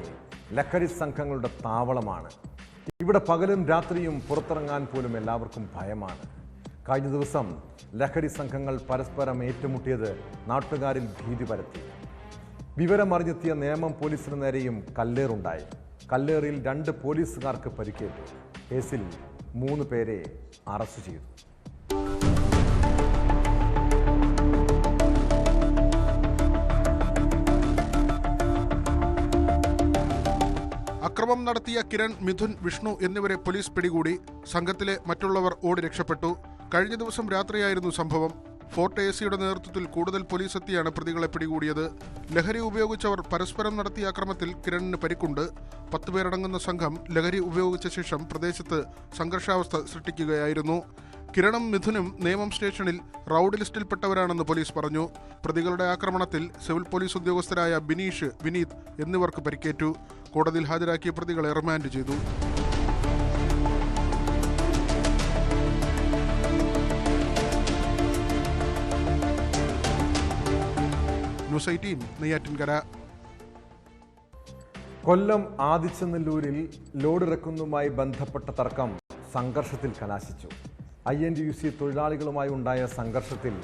ലഹരി സംഘങ്ങളുടെ താവളമാണ്. ഇവിടെ പകലും രാത്രിയും പുറത്തിറങ്ങാൻ പോലും എല്ലാവർക്കും ഭയമാണ്. കഴിഞ്ഞ ദിവസം ലഹരി സംഘങ്ങൾ പരസ്പരം ഏറ്റുമുട്ടിയത് നാട്ടുകാരിൽ ഭീതി പരത്തി. വിവരമറിഞ്ഞെത്തിയ നേമം പോലീസിന് നേരെയും കല്ലേറുണ്ടായി. കല്ലേറിൽ 2 പോലീസുകാർക്ക് പരിക്കേറ്റു. കേസിൽ 3 പേരെ അറസ്റ്റ് ചെയ്തു. അക്രമം നടത്തിയ കിരൺ, മിഥുൻ, വിഷ്ണു എന്നിവരെ പോലീസ് പിടികൂടി. സംഘത്തിലെ മറ്റുള്ളവർ ഓടി രക്ഷപ്പെട്ടു. കഴിഞ്ഞ ദിവസം രാത്രിയായിരുന്നു സംഭവം. ഫോർട്ട് എസിയുടെ നേതൃത്വത്തിൽ കൂടുതൽ പോലീസ് എത്തിയാണ് പ്രതികളെ പിടികൂടിയത്. ലഹരി ഉപയോഗിച്ചവർ പരസ്പരം നടത്തിയ അക്രമത്തിൽ കിരണിന് പരിക്കുണ്ട്. 10 പേരടങ്ങുന്ന സംഘം ലഹരി ഉപയോഗിച്ച ശേഷം പ്രദേശത്ത് സംഘർഷാവസ്ഥ സൃഷ്ടിക്കുകയായിരുന്നു. കിരണും മിഥുനും നേമം സ്റ്റേഷനിൽ റൌഡി ലിസ്റ്റിൽപ്പെട്ടവരാണെന്ന് പോലീസ് പറഞ്ഞു. പ്രതികളുടെ ആക്രമണത്തിൽ സിവിൽ പോലീസ് ഉദ്യോഗസ്ഥരായ ബിനീഷ്, വിനീത് എന്നിവർക്ക് പരിക്കേറ്റു. കോടതിയിൽ ഹാജരാക്കിയ പ്രതികളെ റിമാൻഡ് ചെയ്തു. ന്യൂസ് 18 നെയ്യാറ്റിൻകര. കൊല്ലം ആദിച്ചനെല്ലൂരിൽ ലോഡിറക്കുന്നതുമായി ബന്ധപ്പെട്ട തർക്കം സംഘർഷത്തിൽ കലാശിച്ചു. INTUC തൊഴിലാളികളുമായി ഉണ്ടായ സംഘർഷത്തിൽ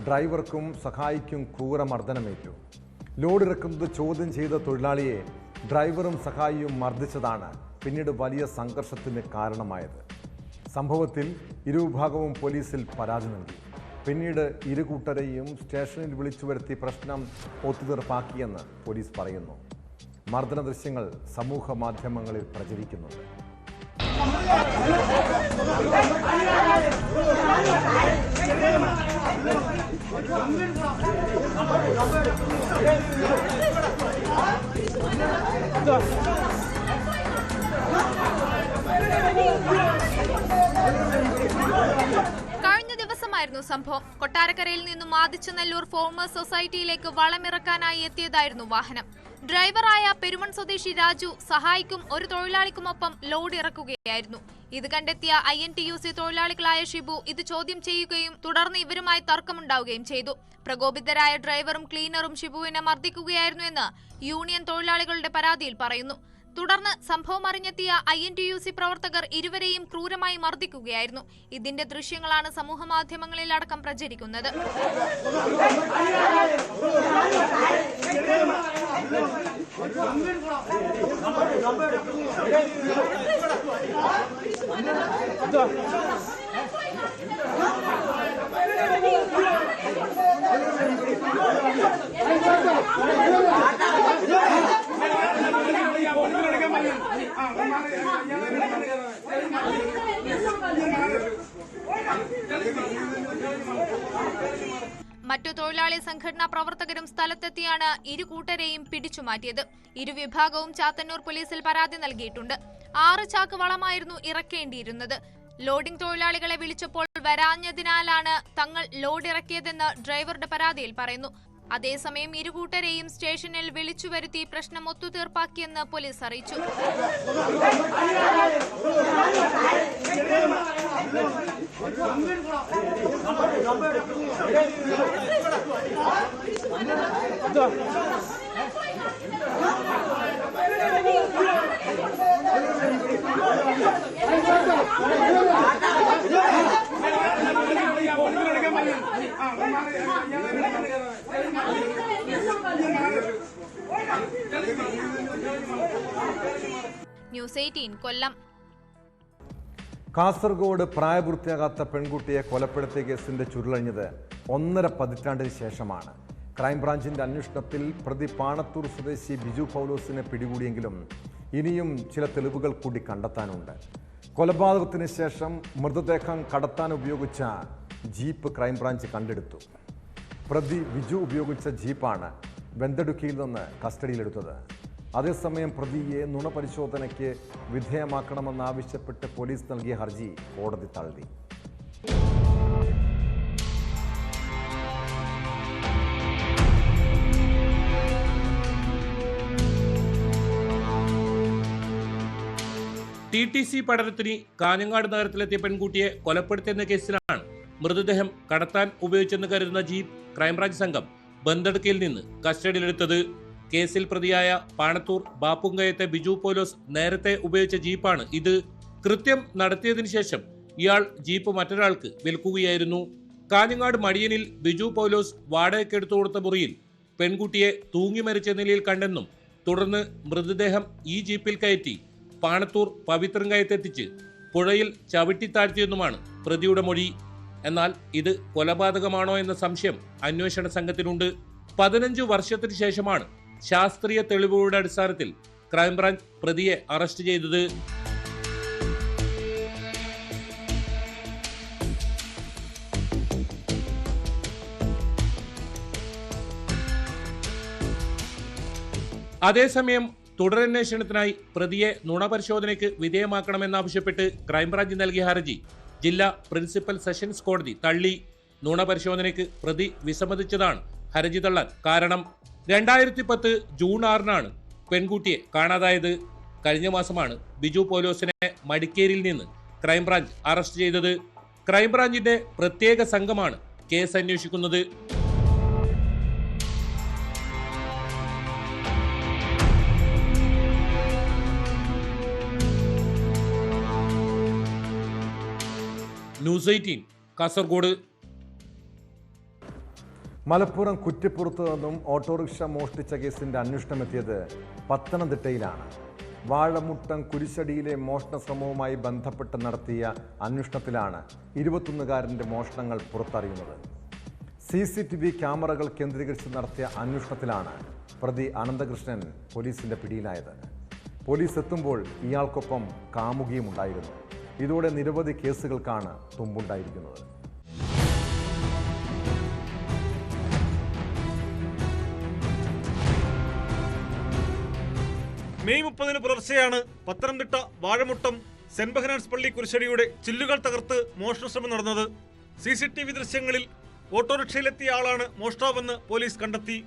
ഡ്രൈവർക്കും സഹായിക്കും ക്രൂരമർദ്ദനമേറ്റു. ലോഡിറക്കുന്നത് ചോദ്യം ചെയ്ത തൊഴിലാളിയെ ഡ്രൈവറും സഹായിയും മർദ്ദിച്ചതാണ് പിന്നീട് വലിയ സംഘർഷത്തിന് കാരണമായത്. സംഭവത്തിൽ ഇരുവിഭാഗവും പോലീസിൽ പരാതി നൽകി. പിന്നീട് ഇരുകൂട്ടരെയും സ്റ്റേഷനിൽ വിളിച്ചു വരുത്തി പ്രശ്നം ഒത്തുതീർപ്പാക്കിയെന്ന് പോലീസ് പറയുന്നു. മർദ്ദന ദൃശ്യങ്ങൾ സമൂഹ മാധ്യമങ്ങളിൽ പ്രചരിക്കുന്നുണ്ട്. കഴിഞ്ഞ ദിവസമായിരുന്നു സംഭവം. കൊട്ടാരക്കരയിൽ നിന്നും ആദിച്ചനെല്ലൂർ ഫോർമേഴ്സ് സൊസൈറ്റിയിലേക്ക് വളമിറക്കാനായി എത്തിയതായിരുന്നു വാഹനം. ഡ്രൈവറായ പെരുമൺ സ്വദേശി രാജു സഹായിക്കും ഒരു തൊഴിലാളിക്കുമൊപ്പം ലോഡ് ഇറക്കുകയായിരുന്നു. ഇത് കണ്ടെത്തിയ INTUC തൊഴിലാളികളായ ഷിബു ഇത് ചോദ്യം ചെയ്യുകയും തുടർന്ന് ഇവരുമായി തർക്കമുണ്ടാവുകയും ചെയ്തു. പ്രകോപിതരായ ഡ്രൈവറും ക്ലീനറും ഷിബുവിനെ മർദ്ദിക്കുകയായിരുന്നു എന്ന് യൂണിയൻ തൊഴിലാളികളുടെ പരാതിയിൽ പറയുന്നു. തുടർന്ന് സംഭവം അറിഞ്ഞെത്തിയ INTUC പ്രവർത്തകർ ഇരുവരെയും ക്രൂരമായി മർദ്ദിക്കുകയായിരുന്നു. ഇതിന്റെ ദൃശ്യങ്ങളാണ് സമൂഹ മാധ്യമങ്ങളിൽ അടക്കം പ്രചരിക്കുന്നത്. മറ്റു തൊഴിലാളി സംഘടനാ പ്രവർത്തകരും സ്ഥലത്തെത്തിയാണ് ഇരു കൂട്ടരെയും പിടിച്ചുമാറ്റിയത്. ഇരുവിഭാഗവും ചാത്തന്നൂർ പോലീസിൽ പരാതി നൽകിയിട്ടുണ്ട്. 6 ചാക്ക് വളമായിരുന്നു ഇറക്കേണ്ടിയിരുന്നത്. ലോഡിംഗ് തൊഴിലാളികളെ വിളിച്ചപ്പോൾ വരാഞ്ഞതിനാലാണ് തങ്ങൾ ലോഡ് ഇറക്കിയതെന്ന് ഡ്രൈവറുടെ പരാതിയിൽ പറയുന്നു. അതേസമയം ഇരുകൂട്ടരെയും സ്റ്റേഷനിൽ വിളിച്ചു വരുത്തി പ്രശ്നം ഒത്തുതീർപ്പാക്കിയെന്ന് പോലീസ് അറിയിച്ചു. ന്യൂസ് 18 കൊല്ലം. കാസർഗോഡ് പ്രായപൂർത്തിയാകാത്ത പെൺകുട്ടിയെ കൊലപ്പെടുത്തിയ കേസിന്റെ ചുരുളഴിഞ്ഞത് 1.5 പതിറ്റാണ്ടിന് ശേഷമാണ്. ക്രൈംബ്രാഞ്ചിന്റെ അന്വേഷണത്തിൽ പ്രതി പാണത്തൂർ സ്വദേശി ബിജു പൗലോസിനെ പിടികൂടിയെങ്കിലും ഇനിയും ചില തെളിവുകൾ കൂടി കണ്ടെത്താനുണ്ട്. കൊലപാതകത്തിന് ശേഷം മൃതദേഹം കടത്താൻ ഉപയോഗിച്ച ജീപ്പ് ക്രൈംബ്രാഞ്ച് കണ്ടെടുത്തു. പ്രതി ബിജു ഉപയോഗിച്ച ജീപ്പാണ് വെന്തടുക്കിയിൽ നിന്ന് കസ്റ്റഡിയിലെടുത്തത്. അതേസമയം പ്രതിയെ നുണപരിശോധനയ്ക്ക് വിധേയമാക്കണമെന്നാവശ്യപ്പെട്ട് പോലീസ് നൽകിയ ഹർജി കോടതി തള്ളി. TTC പഠനത്തിന് കാഞ്ഞങ്ങാട് നഗരത്തിലെത്തിയ പെൺകുട്ടിയെ കൊലപ്പെടുത്തിയെന്ന കേസിലാണ് മൃതദേഹം കടത്താൻ ഉപയോഗിച്ചെന്ന് കരുതുന്ന ജീപ്പ് ക്രൈംബ്രാഞ്ച് സംഘം ബന്തെടുക്കയിൽ നിന്ന് കസ്റ്റഡിയിലെടുത്തത്. കേസിൽ പ്രതിയായ പാണത്തൂർ ബാപ്പുങ്കയത്തെ ബിജു പോലോസ് നേരത്തെ ഉപയോഗിച്ച ജീപ്പാണ് ഇത്. കൃത്യം നടത്തിയതിനു ശേഷം ഇയാൾ ജീപ്പ് മറ്റൊരാൾക്ക് വിൽക്കുകയായിരുന്നു. കാഞ്ഞങ്ങാട് മടിയനിൽ ബിജു പൗലോസ് വാടകയ്ക്കെടുത്തു കൊടുത്ത മുറിയിൽ പെൺകുട്ടിയെ തൂങ്ങി മരിച്ച നിലയിൽ കണ്ടെന്നും തുടർന്ന് മൃതദേഹം ഈ ജീപ്പിൽ കയറ്റി പാണത്തൂർ പവിത്രങ്കയത്തെത്തിച്ച് പുഴയിൽ ചവിട്ടിത്താഴ്ത്തിയെന്നുമാണ് പ്രതിയുടെ മൊഴി. എന്നാൽ ഇത് കൊലപാതകമാണോ എന്ന സംശയം അന്വേഷണ സംഘത്തിനുണ്ട്. 15 വർഷത്തിനു ശേഷമാണ് ശാസ്ത്രീയ തെളിവുകളുടെ അടിസ്ഥാനത്തിൽ ക്രൈംബ്രാഞ്ച് പ്രതിയെ അറസ്റ്റ് ചെയ്തത്. അതേസമയം തുടരന്വേഷണത്തിനായി പ്രതിയെ നുണപരിശോധനയ്ക്ക് വിധേയമാക്കണമെന്നാവശ്യപ്പെട്ട് ക്രൈംബ്രാഞ്ച് നൽകിയ ഹർജി ജില്ലാ പ്രിൻസിപ്പൽ സെഷൻസ് കോടതി തള്ളി. നുണപരിശോധനയ്ക്ക് പ്രതി വിസമ്മതിച്ചതാണ് ഹർജി തള്ളാൻ കാരണം. 2010 ജൂൺ 6-നാണ് പെൺകുട്ടിയെ കാണാതായത്. കഴിഞ്ഞ മാസമാണ് ബിജു പോലോസിനെ മടിക്കേരിയിൽ നിന്ന് ക്രൈംബ്രാഞ്ച് അറസ്റ്റ് ചെയ്തത്. ക്രൈംബ്രാഞ്ചിന്റെ പ്രത്യേക സംഘമാണ് കേസ് അന്വേഷിക്കുന്നത്. ന്യൂസ് 18 കാസർഗോഡ്. മലപ്പുറം കുറ്റിപ്പുറത്ത് നിന്നും ഓട്ടോറിക്ഷ മോഷ്ടിച്ച കേസിന്റെ അന്വേഷണം എത്തിയത് പത്തനംതിട്ടയിലാണ്. വാഴമുട്ടം കുരിശടിയിലെ മോഷണ ശ്രമവുമായി ബന്ധപ്പെട്ട് നടത്തിയ അന്വേഷണത്തിലാണ് 21-കാരൻ്റെ മോഷണങ്ങൾ പുറത്തറിയുന്നത്. CCTV ക്യാമറകൾ കേന്ദ്രീകരിച്ച് നടത്തിയ അന്വേഷണത്തിലാണ് പ്രതി അനന്തകൃഷ്ണൻ പോലീസിന്റെ പിടിയിലായത്. പോലീസ് എത്തുമ്പോൾ ഇയാൾക്കൊപ്പം കാമുകിയും ഉണ്ടായിരുന്നു. ഇതോടെ നിരവധി കേസുകൾക്കാണ് തുമ്പുണ്ടായിരിക്കുന്നത്. മെയ് 30 പുലർച്ചെയാണ് പത്തനംതിട്ട വാഴമുട്ടം സെന്റ് ബെഹനാൻസ് പള്ളി കുരിശടിയുടെ ചില്ലുകൾ തകർത്ത് മോഷണശ്രമം നടന്നത്. CCTV ദൃശ്യങ്ങളിൽ ഓട്ടോറിക്ഷയിലെത്തിയ ആളാണ് മോഷ്ടാവെന്ന് പോലീസ് കണ്ടെത്തി.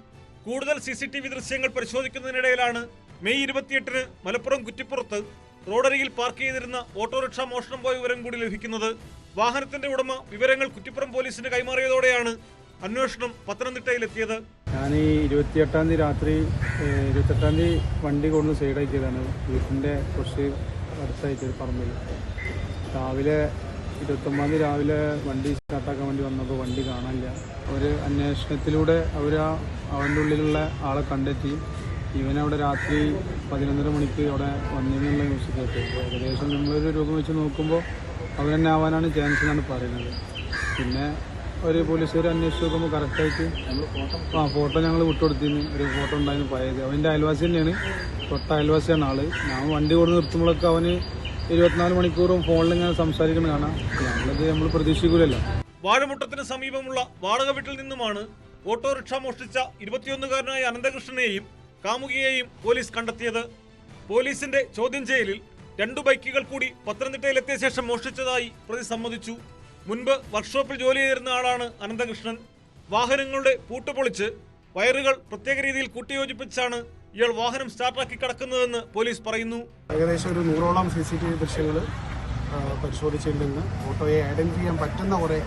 കൂടുതൽ CCTV ദൃശ്യങ്ങൾ പരിശോധിക്കുന്നതിനിടയിലാണ് മെയ് 28-ന് മലപ്പുറം കുറ്റിപ്പുറത്ത് റോഡരികിൽ പാർക്ക് ചെയ്തിരുന്ന ഓട്ടോറിക്ഷ മോഷണം പോയ വിവരം കൂടി ലഭിക്കുന്നത്. വാഹനത്തിന്റെ ഉടമ വിവരങ്ങൾ കുറ്റിപ്പുറം പോലീസിന് കൈമാറിയതോടെയാണ് അന്വേഷണം പത്തനംതിട്ടയിലെത്തിയത്. ഞാൻ ഈ 28-ാം തീയതി രാത്രി 28-ാം തീയതി വണ്ടി കൊണ്ട് സൈഡാക്കിയതാണ്. വീട്ടിൻ്റെ കുറച്ച് അടുത്തായിട്ട് പറമ്പിൽ. രാവിലെ 29-ാം തീയതി രാവിലെ വണ്ടി സ്റ്റാർട്ടാക്കാൻ വേണ്ടി വന്നപ്പോൾ വണ്ടി കാണാനില്ല. ഒരു അന്വേഷണത്തിലൂടെ അവൻ്റെ ഉള്ളിലുള്ള ആളെ കണ്ടെത്തി. ഇവനവിടെ രാത്രി 11:30 മണിക്ക് അവിടെ വന്നിരുന്നുള്ള ന്യൂസ് കേട്ടു. ഏകദേശം നമ്മളൊരു രൂപം വെച്ച് നോക്കുമ്പോൾ അവൻ തന്നെ ആവാനാണ് ചാൻസ് എന്നാണ് പറയുന്നത്. പിന്നെ ഒരു പോലീസുകാർ അന്വേഷിച്ച് നോക്കുമ്പോൾ കറക്റ്റായിട്ട് ഫോട്ടോ ഞങ്ങൾ വിട്ടുകൊടുത്തിരുന്നു. ഒരു ഫോട്ടോ ഉണ്ടായിരുന്നു പഴയത്. അവൻ്റെ അയൽവാസി തന്നെയാണ്, തൊട്ട അയൽവാസിയാണ് ആള്. ഞാൻ വണ്ടി കൊണ്ട് നിർത്തുമ്പോഴൊക്കെ അവന് 24 മണിക്കൂറും ഫോണിൽ ഇങ്ങനെ സംസാരിക്കുന്നത് കാണാം. നമ്മൾ പ്രതീക്ഷിക്കൂലല്ലോ. വാഴമുട്ടത്തിന് സമീപമുള്ള വാടക വീട്ടിൽ നിന്നുമാണ് ഓട്ടോറിക്ഷ മോഷ്ടിച്ച 21-കാരനായ അനന്തകൃഷ്ണനെയും കാമുകിയെയും പോലീസ് കണ്ടെത്തിയത്. പോലീസിന്റെ ചോദ്യം ചെയ്യലിൽ 2 ബൈക്കുകൾ കൂടി പത്തനംതിട്ടയിലെത്തിയ ശേഷം മോഷ്ടിച്ചതായി പ്രതി സമ്മതിച്ചു. മുൻപ് വർക്ക്ഷോപ്പിൽ ജോലി ചെയ്തിരുന്ന ആളാണ് അനന്തകൃഷ്ണൻ. വാഹനങ്ങളുടെ പൂട്ടുപൊളിച്ച് വയറുകൾ പ്രത്യേക രീതിയിൽ കൂട്ടിയോജിപ്പിച്ചാണ് ഇയാൾ വാഹനം സ്റ്റാർട്ടാക്കി കിടക്കുന്നതെന്ന് പോലീസ് പറയുന്നു. ഏകദേശം ഒരു 100ഓളം CCTV ദൃശ്യങ്ങൾ പരിശോധിച്ചതിൽ നിന്ന് ഓട്ടോയെ ഐഡന്റിഫൈ ചെയ്യാൻ പറ്റുന്ന കുറേ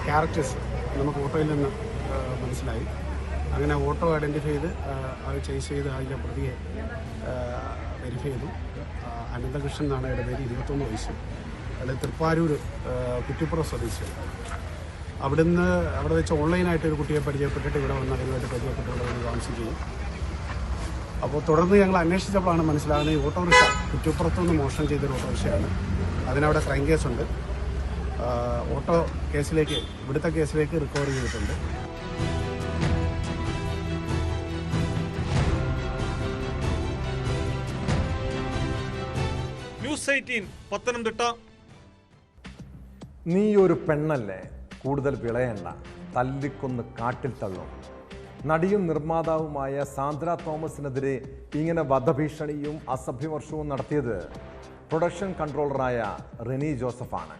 ക്യാരക്ടേഴ്സ് നമുക്ക് ഓട്ടോയിൽ നിന്ന് മനസ്സിലായി. അങ്ങനെ ഓട്ടോ ഐഡന്റിഫൈ ചെയ്ത് അത് ചേസ് ചെയ്ത് അതിൻ്റെ പ്രതിയെ വെരിഫൈ ചെയ്തു. അനന്തകൃഷ്ണൻ എന്നാണ് അയാളുടെ പേര്. 21 വയസ്സ്. അയാൾ തൃപ്പാരൂർ കുറ്റിപ്പുറം സ്വദേശിയാണ്. അവിടെ വെച്ച് ഓൺലൈനായിട്ട് ഒരു കുട്ടിയെ പരിചയപ്പെട്ടിട്ട് ഇവിടെ വന്ന് അതിനുമായിട്ട് പരിചയപ്പെട്ടുള്ളതെന്ന് താമസിച്ചു ചെയ്യും. അപ്പോൾ തുടർന്ന് ഞങ്ങൾ അന്വേഷിച്ചപ്പോഴാണ് മനസ്സിലാകുന്നത് ഈ ഓട്ടോറിക്ഷ കുറ്റിപ്പുറത്തുനിന്ന് മോഷണം ചെയ്തൊരു ഓട്ടോറിക്ഷയാണ്. അതിനവിടെ ക്രൈം കേസുണ്ട്. ഓട്ടോ കേസിലേക്ക് ഇവിടുത്തെ കേസിലേക്ക് റിക്കവർ ചെയ്തിട്ടുണ്ട്. ന്യൂസ് 18 പത്തനംതിട്ട. നീ ഒരു പെണ്ണല്ലേ, കൂടുതൽ വിളയണ്ട, തല്ലിക്കൊന്ന് കാട്ടിൽ തള്ളും. നടിയും നിർമ്മാതാവുമായ സാന്ദ്ര തോമസിനെതിരെ ഇങ്ങനെ വധഭീഷണിയും അസഭ്യവർഷവും നടത്തിയത് പ്രൊഡക്ഷൻ കൺട്രോളറായ റെനി ജോസഫാണ്.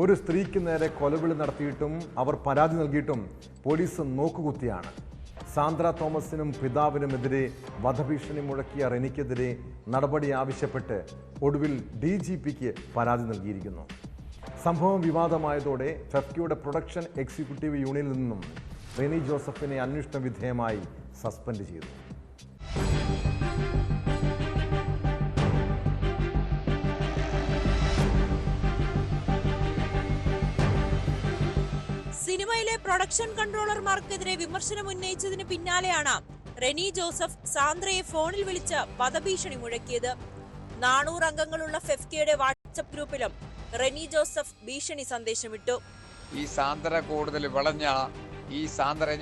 ഒരു സ്ത്രീക്ക് നേരെ കൊലവിളി നടത്തിയിട്ടും അവർ പരാതി നൽകിയിട്ടും പോലീസ് നോക്കുകുത്തിയാണ്. സാന്ദ്ര തോമസിനും പിതാവിനുമെതിരെ വധഭീഷണി മുഴക്കിയ റെനിക്കെതിരെ നടപടി ആവശ്യപ്പെട്ട് ഒടുവിൽ DGPക്ക് പരാതി നൽകിയിരിക്കുന്നു. സംഭവം വിവാദമായതോടെ ഫെഫ്കിയുടെ പ്രൊഡക്ഷൻ എക്സിക്യൂട്ടീവ് യൂണിയനിൽ നിന്നും റെനി ജോസഫിനെ അന്വേഷണ വിധേയമായി സസ്പെൻഡ് ചെയ്തു. സിനിമയിലെ പ്രൊഡക്ഷൻ കൺട്രോളർമാർക്കെതിരെ വിമർശനം ഉന്നയിച്ചതിന് പിന്നാലെയാണ് റെനി ജോസഫ് സാന്ദ്രയെ ഫോണിൽ വിളിച്ച് വധഭീഷണി മുഴക്കിയത്. 400 അംഗങ്ങളുള്ള ഫെഫ്കയുടെ വാട്സ്ആപ്പ് ഗ്രൂപ്പിലും റെനി ജോസഫ് ഭീഷണി സന്ദേശമിട്ടു. ഈ സാന്ദ്ര കൂടുതൽ വിളഞ്ഞ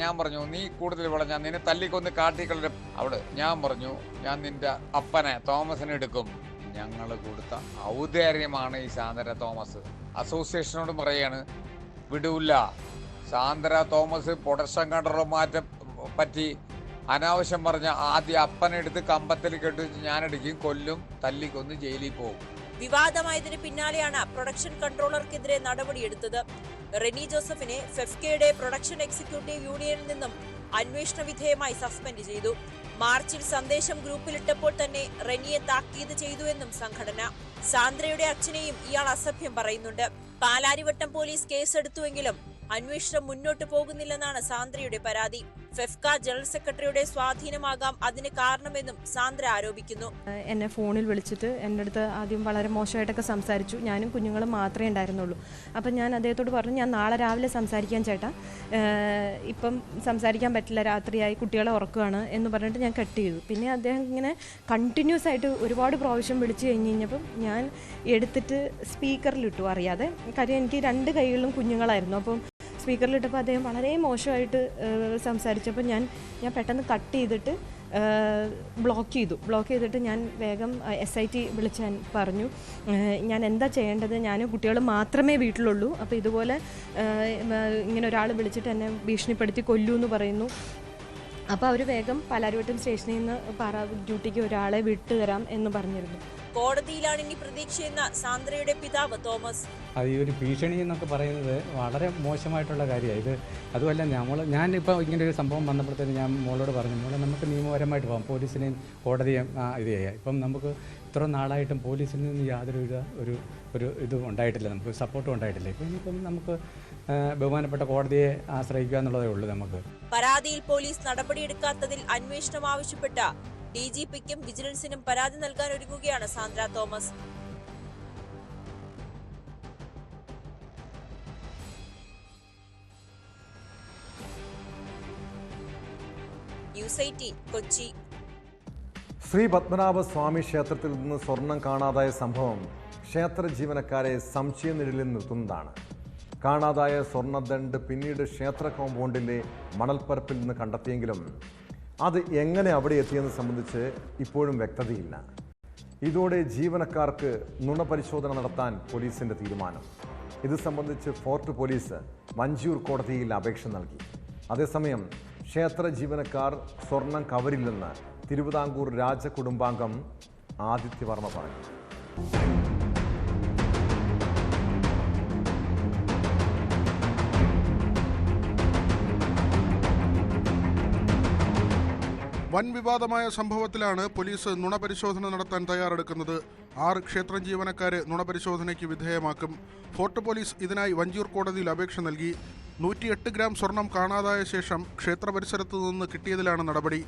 ഞാൻ പറഞ്ഞു, നീ കൂടുതൽ വിളഞ്ഞ നിന്നെ തല്ലിക്കൊന്ന് കാട്ടിക്കളെ അവിടെ. ഞാൻ പറഞ്ഞു, ഞാൻ നിന്റെ അപ്പനെ തോമസിനെ എടുക്കും. ഞങ്ങൾ കൊടുത്ത ഔദാര്യമാണ് ഈ സാന്ദ്ര തോമസ്. അസോസിയേഷനോട് പറയാണ്, വിടൂല്ല. സാന്ദ്ര തോമസ് പ്രൊഡക്ഷൻ കൺട്രോളർ മാറ്റം പറ്റി അനാവശ്യം പറഞ്ഞ ആദ്യം അപ്പനെടുത്ത് കമ്പത്തിൽ കെട്ടിച്ച് ഞാനെടുക്കും, കൊല്ലും, തല്ലിക്കൊന്ന് ജയിലിൽ പോകും. വിവാദമായതിന് പിന്നാലെയാണ് പ്രൊഡക്ഷൻ കൺട്രോളർക്കെതിരെ നടപടിയെടുത്തത്. റെനി ജോസഫിനെ ഫെഫ്കയുടെ പ്രൊഡക്ഷൻ എക്സിക്യൂട്ടീവ് യൂണിയനിൽ നിന്നും അന്വേഷണ വിധേയമായി സസ്പെൻഡ് ചെയ്തു. മാർച്ചിൽ സന്ദേശം ഗ്രൂപ്പിലിട്ടപ്പോൾ തന്നെ റെനിയെ താക്കീത് ചെയ്തുവെന്നും സംഘടന. സാന്ദ്രയുടെ അച്ഛനെയും ഇയാൾ അസഭ്യം പറയുന്നുണ്ട്. പാലാരിവട്ടം പോലീസ് കേസെടുത്തുവെങ്കിലും അന്വേഷണം മുന്നോട്ട് പോകുന്നില്ലെന്നാണ് സാന്ദ്രയുടെ പരാതി. ഫെഫ്ക ജനറൽ സെക്രട്ടറിയുടെ സ്വാധീനമാകാം അതിന് കാരണമെന്നും സാന്ദ്ര ആരോപിക്കുന്നു. എന്നെ ഫോണിൽ വിളിച്ചിട്ട് എൻ്റെ അടുത്ത് ആദ്യം വളരെ മോശമായിട്ടൊക്കെ സംസാരിച്ചു. ഞാനും കുഞ്ഞുങ്ങളും മാത്രമേ ഉണ്ടായിരുന്നുള്ളൂ. അപ്പം ഞാൻ അദ്ദേഹത്തോട് പറഞ്ഞു, ഞാൻ നാളെ രാവിലെ സംസാരിക്കാൻ ചേട്ടാ, ഇപ്പം സംസാരിക്കാൻ പറ്റില്ല, രാത്രിയായി, കുട്ടികളെ ഉറക്കുകയാണ് എന്ന് പറഞ്ഞിട്ട് ഞാൻ കട്ട് ചെയ്തു. പിന്നെ അദ്ദേഹം ഇങ്ങനെ കണ്ടിന്യൂസ് ആയിട്ട് ഒരുപാട് പ്രാവശ്യം വിളിച്ചു കഴിഞ്ഞപ്പം ഞാൻ എടുത്തിട്ട് സ്പീക്കറിലിട്ടു അറിയാതെ. കാര്യം എനിക്ക് 2 കൈകളിലും കുഞ്ഞുങ്ങളായിരുന്നു. അപ്പം സ്പീക്കറിലിട്ടപ്പോൾ അദ്ദേഹം വളരെ മോശമായിട്ട് സംസാരിച്ചപ്പോൾ ഞാൻ പെട്ടെന്ന് കട്ട് ചെയ്തിട്ട് ബ്ലോക്ക് ചെയ്തിട്ട് ഞാൻ വേഗം SIT വിളിച്ച് പറഞ്ഞു, ഞാൻ എന്താ ചെയ്യേണ്ടത്, ഞാനും കുട്ടികളും മാത്രമേ വീട്ടിലുള്ളൂ. അപ്പോൾ ഇതുപോലെ ഇങ്ങനെ ഒരാൾ വിളിച്ചിട്ട് എന്നെ ഭീഷണിപ്പെടുത്തി കൊല്ലൂ എന്ന് പറയുന്നു. അപ്പോൾ അവർ വേഗം പാലാരിവട്ടം സ്റ്റേഷനിൽ നിന്ന് ഡ്യൂട്ടിക്ക് ഒരാളെ വിട്ടുതരാം എന്ന് പറഞ്ഞിരുന്നു. കോടതിയിലാണ് ഇനി പ്രതീക്ഷയെന്ന സാന്ദ്രയുടെ പിതാവ് തോമസ്. അത് ഈ ഒരു ഭീഷണി എന്നൊക്കെ പറയുന്നത് വളരെ മോശമായിട്ടുള്ള കാര്യമാണ്. ഇത് അതുമല്ല, ഞാനിപ്പോൾ ഇങ്ങനെ ഒരു സംഭവം വന്നപ്പോഴത്തേന് ഞാൻ മോളോട് പറഞ്ഞു, മോളെ നമുക്ക് നിയമപരമായിട്ട് പോകാം, പോലീസിനെയും കോടതിയും ഇത് ചെയ്യാം. ഇപ്പം നമുക്ക് ഇത്ര നാളായിട്ടും പോലീസിൽ നിന്ന് യാതൊരു ഒരു ഇതും ഉണ്ടായിട്ടില്ല, നമുക്ക് സപ്പോർട്ടും ഉണ്ടായിട്ടില്ല. ഇപ്പം നമുക്ക് ബഹുമാനപ്പെട്ട കോടതിയെ ആശ്രയിക്കുക എന്നുള്ളതേ ഉള്ളൂ നമുക്ക്. പരാതിയിൽ പോലീസ് നടപടിയെടുക്കാത്തതിൽ അന്വേഷണം ആവശ്യപ്പെട്ട DGPക്കും വിജിലൻസിനും പരാതി നൽകാൻ ഒരുങ്ങുകയാണ് സാന്ദ്ര തോമസ്. ന്യൂസ് 18 കൊച്ചി. ശ്രീ പത്മനാഭ സ്വാമി ക്ഷേത്രത്തിൽ നിന്ന് സ്വർണം കാണാതായ സംഭവം ക്ഷേത്ര ജീവനക്കാരെ സംശയനിഴലിൽ നിർത്തുന്നതാണ്. കാണാതായ സ്വർണ്ണദണ്ട് പിന്നീട് ക്ഷേത്ര കോമ്പൗണ്ടിലെ മണൽപ്പരപ്പിൽ നിന്ന് കണ്ടെത്തിയെങ്കിലും അത് എങ്ങനെ അവിടെ എത്തിയെന്ന് സംബന്ധിച്ച് ഇപ്പോഴും വ്യക്തതയില്ല. ഇതോടെ ജീവനക്കാർക്ക് നുണപരിശോധന നടത്താൻ പോലീസിന്റെ തീരുമാനം. ഇത് സംബന്ധിച്ച് ഫോർട്ട് പോലീസ് വഞ്ചിയൂർ കോടതിയിൽ അപേക്ഷ നൽകി. അതേസമയം ക്ഷേത്ര ജീവനക്കാർ സ്വർണം കവരില്ലെന്ന് തിരുവിതാംകൂർ രാജകുടുംബാംഗം ആദിത്യവർമ്മ പറഞ്ഞു. വൻ വിവാദമായ സംഭവത്തിലാണ് പോലീസ് നുണപരിശോധന നടത്താൻ തയ്യാറെടുക്കുന്നത്. 6 ക്ഷേത്ര ജീവനക്കാരെ നുണപരിശോധനയ്ക്ക് വിധേയമാക്കും. ഫോർട്ട് പോലീസ് ഇതിനായി വഞ്ചിയൂർ കോടതിയിൽ അപേക്ഷ നൽകി. 108 ഗ്രാം സ്വർണം കാണാതായ ശേഷം ക്ഷേത്ര പരിസരത്ത് നിന്ന് കിട്ടിയതിലാണ് നടപടി.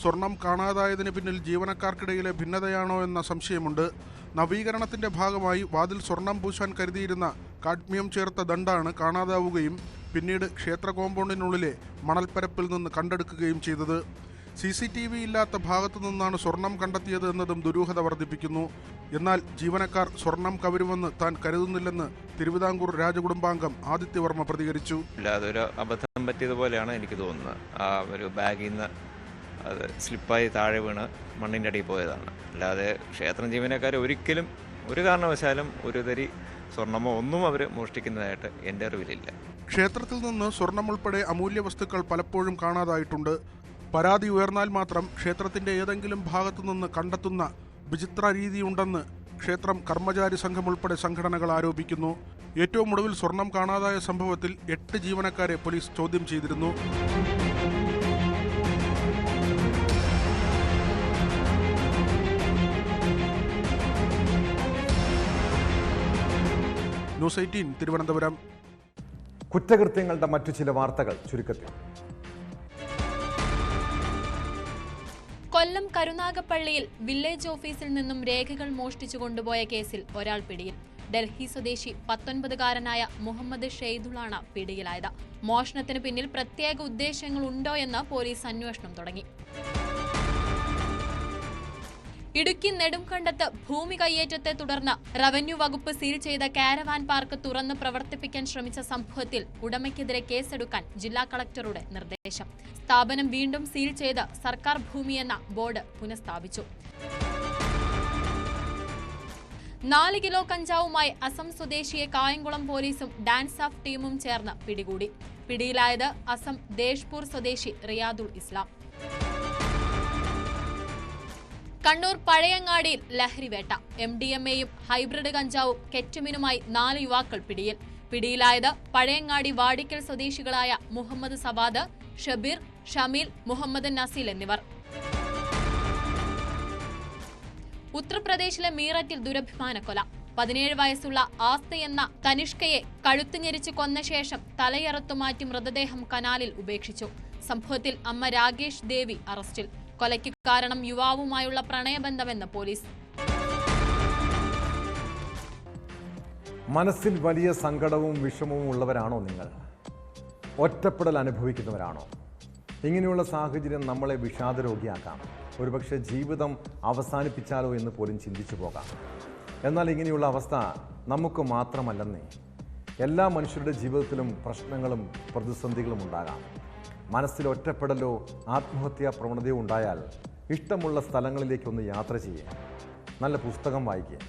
സ്വർണം കാണാതായതിന് പിന്നിൽ ജീവനക്കാർക്കിടയിലെ ഭിന്നതയാണോ എന്ന സംശയമുണ്ട്. നവീകരണത്തിന്റെ ഭാഗമായി വാതിൽ സ്വർണം പൂശാൻ കരുതിയിരുന്ന കാഡ്മിയം ചേർത്ത ദണ്ടാണ് കാണാതാവുകയും പിന്നീട് ക്ഷേത്ര കോമ്പൗണ്ടിനുള്ളിലെ മണൽപ്പരപ്പിൽ നിന്ന് കണ്ടെടുക്കുകയും ചെയ്തത്. CCTV ഇല്ലാത്ത ഭാഗത്തു നിന്നാണ് സ്വർണം കണ്ടെത്തിയത് എന്നതും ദുരൂഹത വർദ്ധിപ്പിക്കുന്നു. എന്നാൽ ജീവനക്കാർ സ്വർണം കവരുമെന്ന് താൻ കരുതുന്നില്ലെന്ന് തിരുവിതാംകൂർ രാജകുടുംബാംഗം ആദിത്യവർമ്മ പ്രതികരിച്ചു. അതൊരു അബദ്ധം പറ്റിയതുപോലെയാണ് എനിക്ക് തോന്നുന്നത്. ആ ഒരു ബാഗിൽ നിന്ന് അത് സ്ലിപ്പായി താഴെ വീണ് മണ്ണിൻ്റെ അടിയിൽ പോയതാണ്. അല്ലാതെ ക്ഷേത്ര ജീവനക്കാർ ഒരിക്കലും ഒരു കാരണവശാലും ഒരു തരി സ്വർണമോ ഒന്നും അവർ മോഷ്ടിക്കുന്നതായിട്ട് എൻ്റെ അറിവിലില്ല. ക്ഷേത്രത്തിൽ നിന്ന് സ്വർണം ഉൾപ്പെടെ അമൂല്യ വസ്തുക്കൾ പലപ്പോഴും കാണാതായിട്ടുണ്ട്. പരാതി ഉയർന്നാൽ മാത്രം ക്ഷേത്രത്തിന്റെ ഏതെങ്കിലും ഭാഗത്തു നിന്ന് കണ്ടെത്തുന്ന വിചിത്ര രീതിയുണ്ടെന്ന് ക്ഷേത്രം കർമ്മചാരി സംഘം ഉൾപ്പെടെ സംഘടനകൾ ആരോപിക്കുന്നു. ഏറ്റവും ഒടുവിൽ സ്വർണം കാണാതായ സംഭവത്തിൽ 8 ജീവനക്കാരെ പോലീസ് ചോദ്യം ചെയ്തിരുന്നു. ന്യൂസ് 18 തിരുവനന്തപുരം. കുറ്റകൃത്യങ്ങളുടെ മറ്റു ചില വാർത്തകൾ ചുരുക്കത്തിൽ. കൊല്ലം കരുനാഗപ്പള്ളിയിൽ വില്ലേജ് ഓഫീസിൽ നിന്നും രേഖകൾ മോഷ്ടിച്ചു കൊണ്ടുപോയ കേസിൽ ഒരാൾ പിടിയിൽ. ഡൽഹി സ്വദേശി 19-കാരനായ മുഹമ്മദ് ഷെയ്ദുളാണ് പിടിയിലായത്. മോഷണത്തിന് പിന്നിൽ പ്രത്യേക ഉദ്ദേശങ്ങളുണ്ടോ എന്ന് പോലീസ് അന്വേഷണം തുടങ്ങി. ഇടുക്കി നെടുംകണ്ടത്ത് ഭൂമി കയ്യേറ്റത്തെ തുടർന്ന് റവന്യൂ വകുപ്പ് സീൽ ചെയ്ത കാരവാൻ പാർക്ക് തുറന്ന് പ്രവർത്തിപ്പിക്കാൻ ശ്രമിച്ച സംഭവത്തിൽ ഉടമയ്ക്കെതിരെ കേസെടുക്കാൻ ജില്ലാ കളക്ടറുടെ നിർദ്ദേശം. സ്ഥാപനം വീണ്ടും സീൽ ചെയ്ത് സർക്കാർ ഭൂമിയെന്ന ബോർഡ് പുനഃസ്ഥാപിച്ചു. 4 കിലോ കഞ്ചാവുമായി അസം സ്വദേശിയെ കായംകുളം പോലീസും ഡാൻസ് ഓഫ് ടീമും ചേർന്ന് പിടികൂടി. പിടിയിലായത് അസം ദേശ്പൂർ സ്വദേശി റിയാദുൽ ഇസ്ലാം. കണ്ണൂർ പഴയങ്ങാടിയിൽ ലഹരിവേട്ട. MDMAയും ഹൈബ്രിഡ് കഞ്ചാവും കെറ്റുമിനുമായി 4 യുവാക്കൾ പിടിയിൽ. പിടിയിലായത് പഴയങ്ങാടി വാടിക്കൽ സ്വദേശികളായ മുഹമ്മദ് സവാദ്, ഷബീർ, ഷമീൽ, മുഹമ്മദ് നസീൽ എന്നിവർ. ഉത്തർപ്രദേശിലെ മീററ്റിൽ ദുരഭിമാനക്കൊല. 17 വയസ്സുള്ള ആസ്ത എന്ന തനിഷ്കയെ കഴുത്തുഞെരിച്ച് കൊന്ന ശേഷം തലയറുത്തുമാറ്റി മൃതദേഹം കനാലിൽ ഉപേക്ഷിച്ചു. സംഭവത്തിൽ അമ്മ രാകേഷ് ദേവി അറസ്റ്റിൽ. കൊലയ്ക്ക് കാരണം യുവാവുമായുള്ള പ്രണയബന്ധമെന്ന് പോലീസ്. മനസ്സിൽ വലിയ സങ്കടവും വിഷമവും ഉള്ളവരാണോ നിങ്ങൾ? ഒറ്റപ്പെടൽ അനുഭവിക്കുന്നവരാണോ? ഇങ്ങനെയുള്ള സാഹചര്യം നമ്മളെ വിഷാദരോഗിയാക്കാം. ഒരുപക്ഷെ ജീവിതം അവസാനിപ്പിച്ചാലോ എന്ന് പോലും ചിന്തിച്ചു പോകാം. എന്നാൽ ഇങ്ങനെയുള്ള അവസ്ഥ നമുക്ക് മാത്രമല്ലെന്നേ. എല്ലാ മനുഷ്യരുടെ ജീവിതത്തിലും പ്രശ്നങ്ങളും പ്രതിസന്ധികളും ഉണ്ടാകാം. മനസ്സിൽ ഒറ്റപ്പെടലോ ആത്മഹത്യാ പ്രവണതയോ ഉണ്ടായാൽ ഇഷ്ടമുള്ള സ്ഥലങ്ങളിലേക്കൊന്ന് യാത്ര ചെയ്യുക, നല്ല പുസ്തകം വായിക്കുക,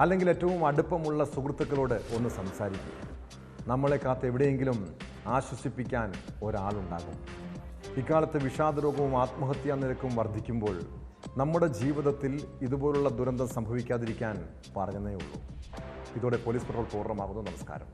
അല്ലെങ്കിൽ ഏറ്റവും അടുപ്പമുള്ള സുഹൃത്തുക്കളോട് ഒന്ന് സംസാരിക്കുക. നമ്മളെ കാത്ത് എവിടെയെങ്കിലും ആശ്വസിപ്പിക്കാൻ ഒരാളുണ്ടാകും. ഇക്കാലത്ത് വിഷാദരോഗവും ആത്മഹത്യാ നിരക്കും വർദ്ധിക്കുമ്പോൾ നമ്മുടെ ജീവിതത്തിൽ ഇതുപോലുള്ള ദുരന്തം സംഭവിക്കാതിരിക്കാൻ പറഞ്ഞതേ ഉള്ളൂ. ഇതോടെ പോലീസ് പട്രോൾ പൂർണ്ണമാകുന്നു. നമസ്കാരം.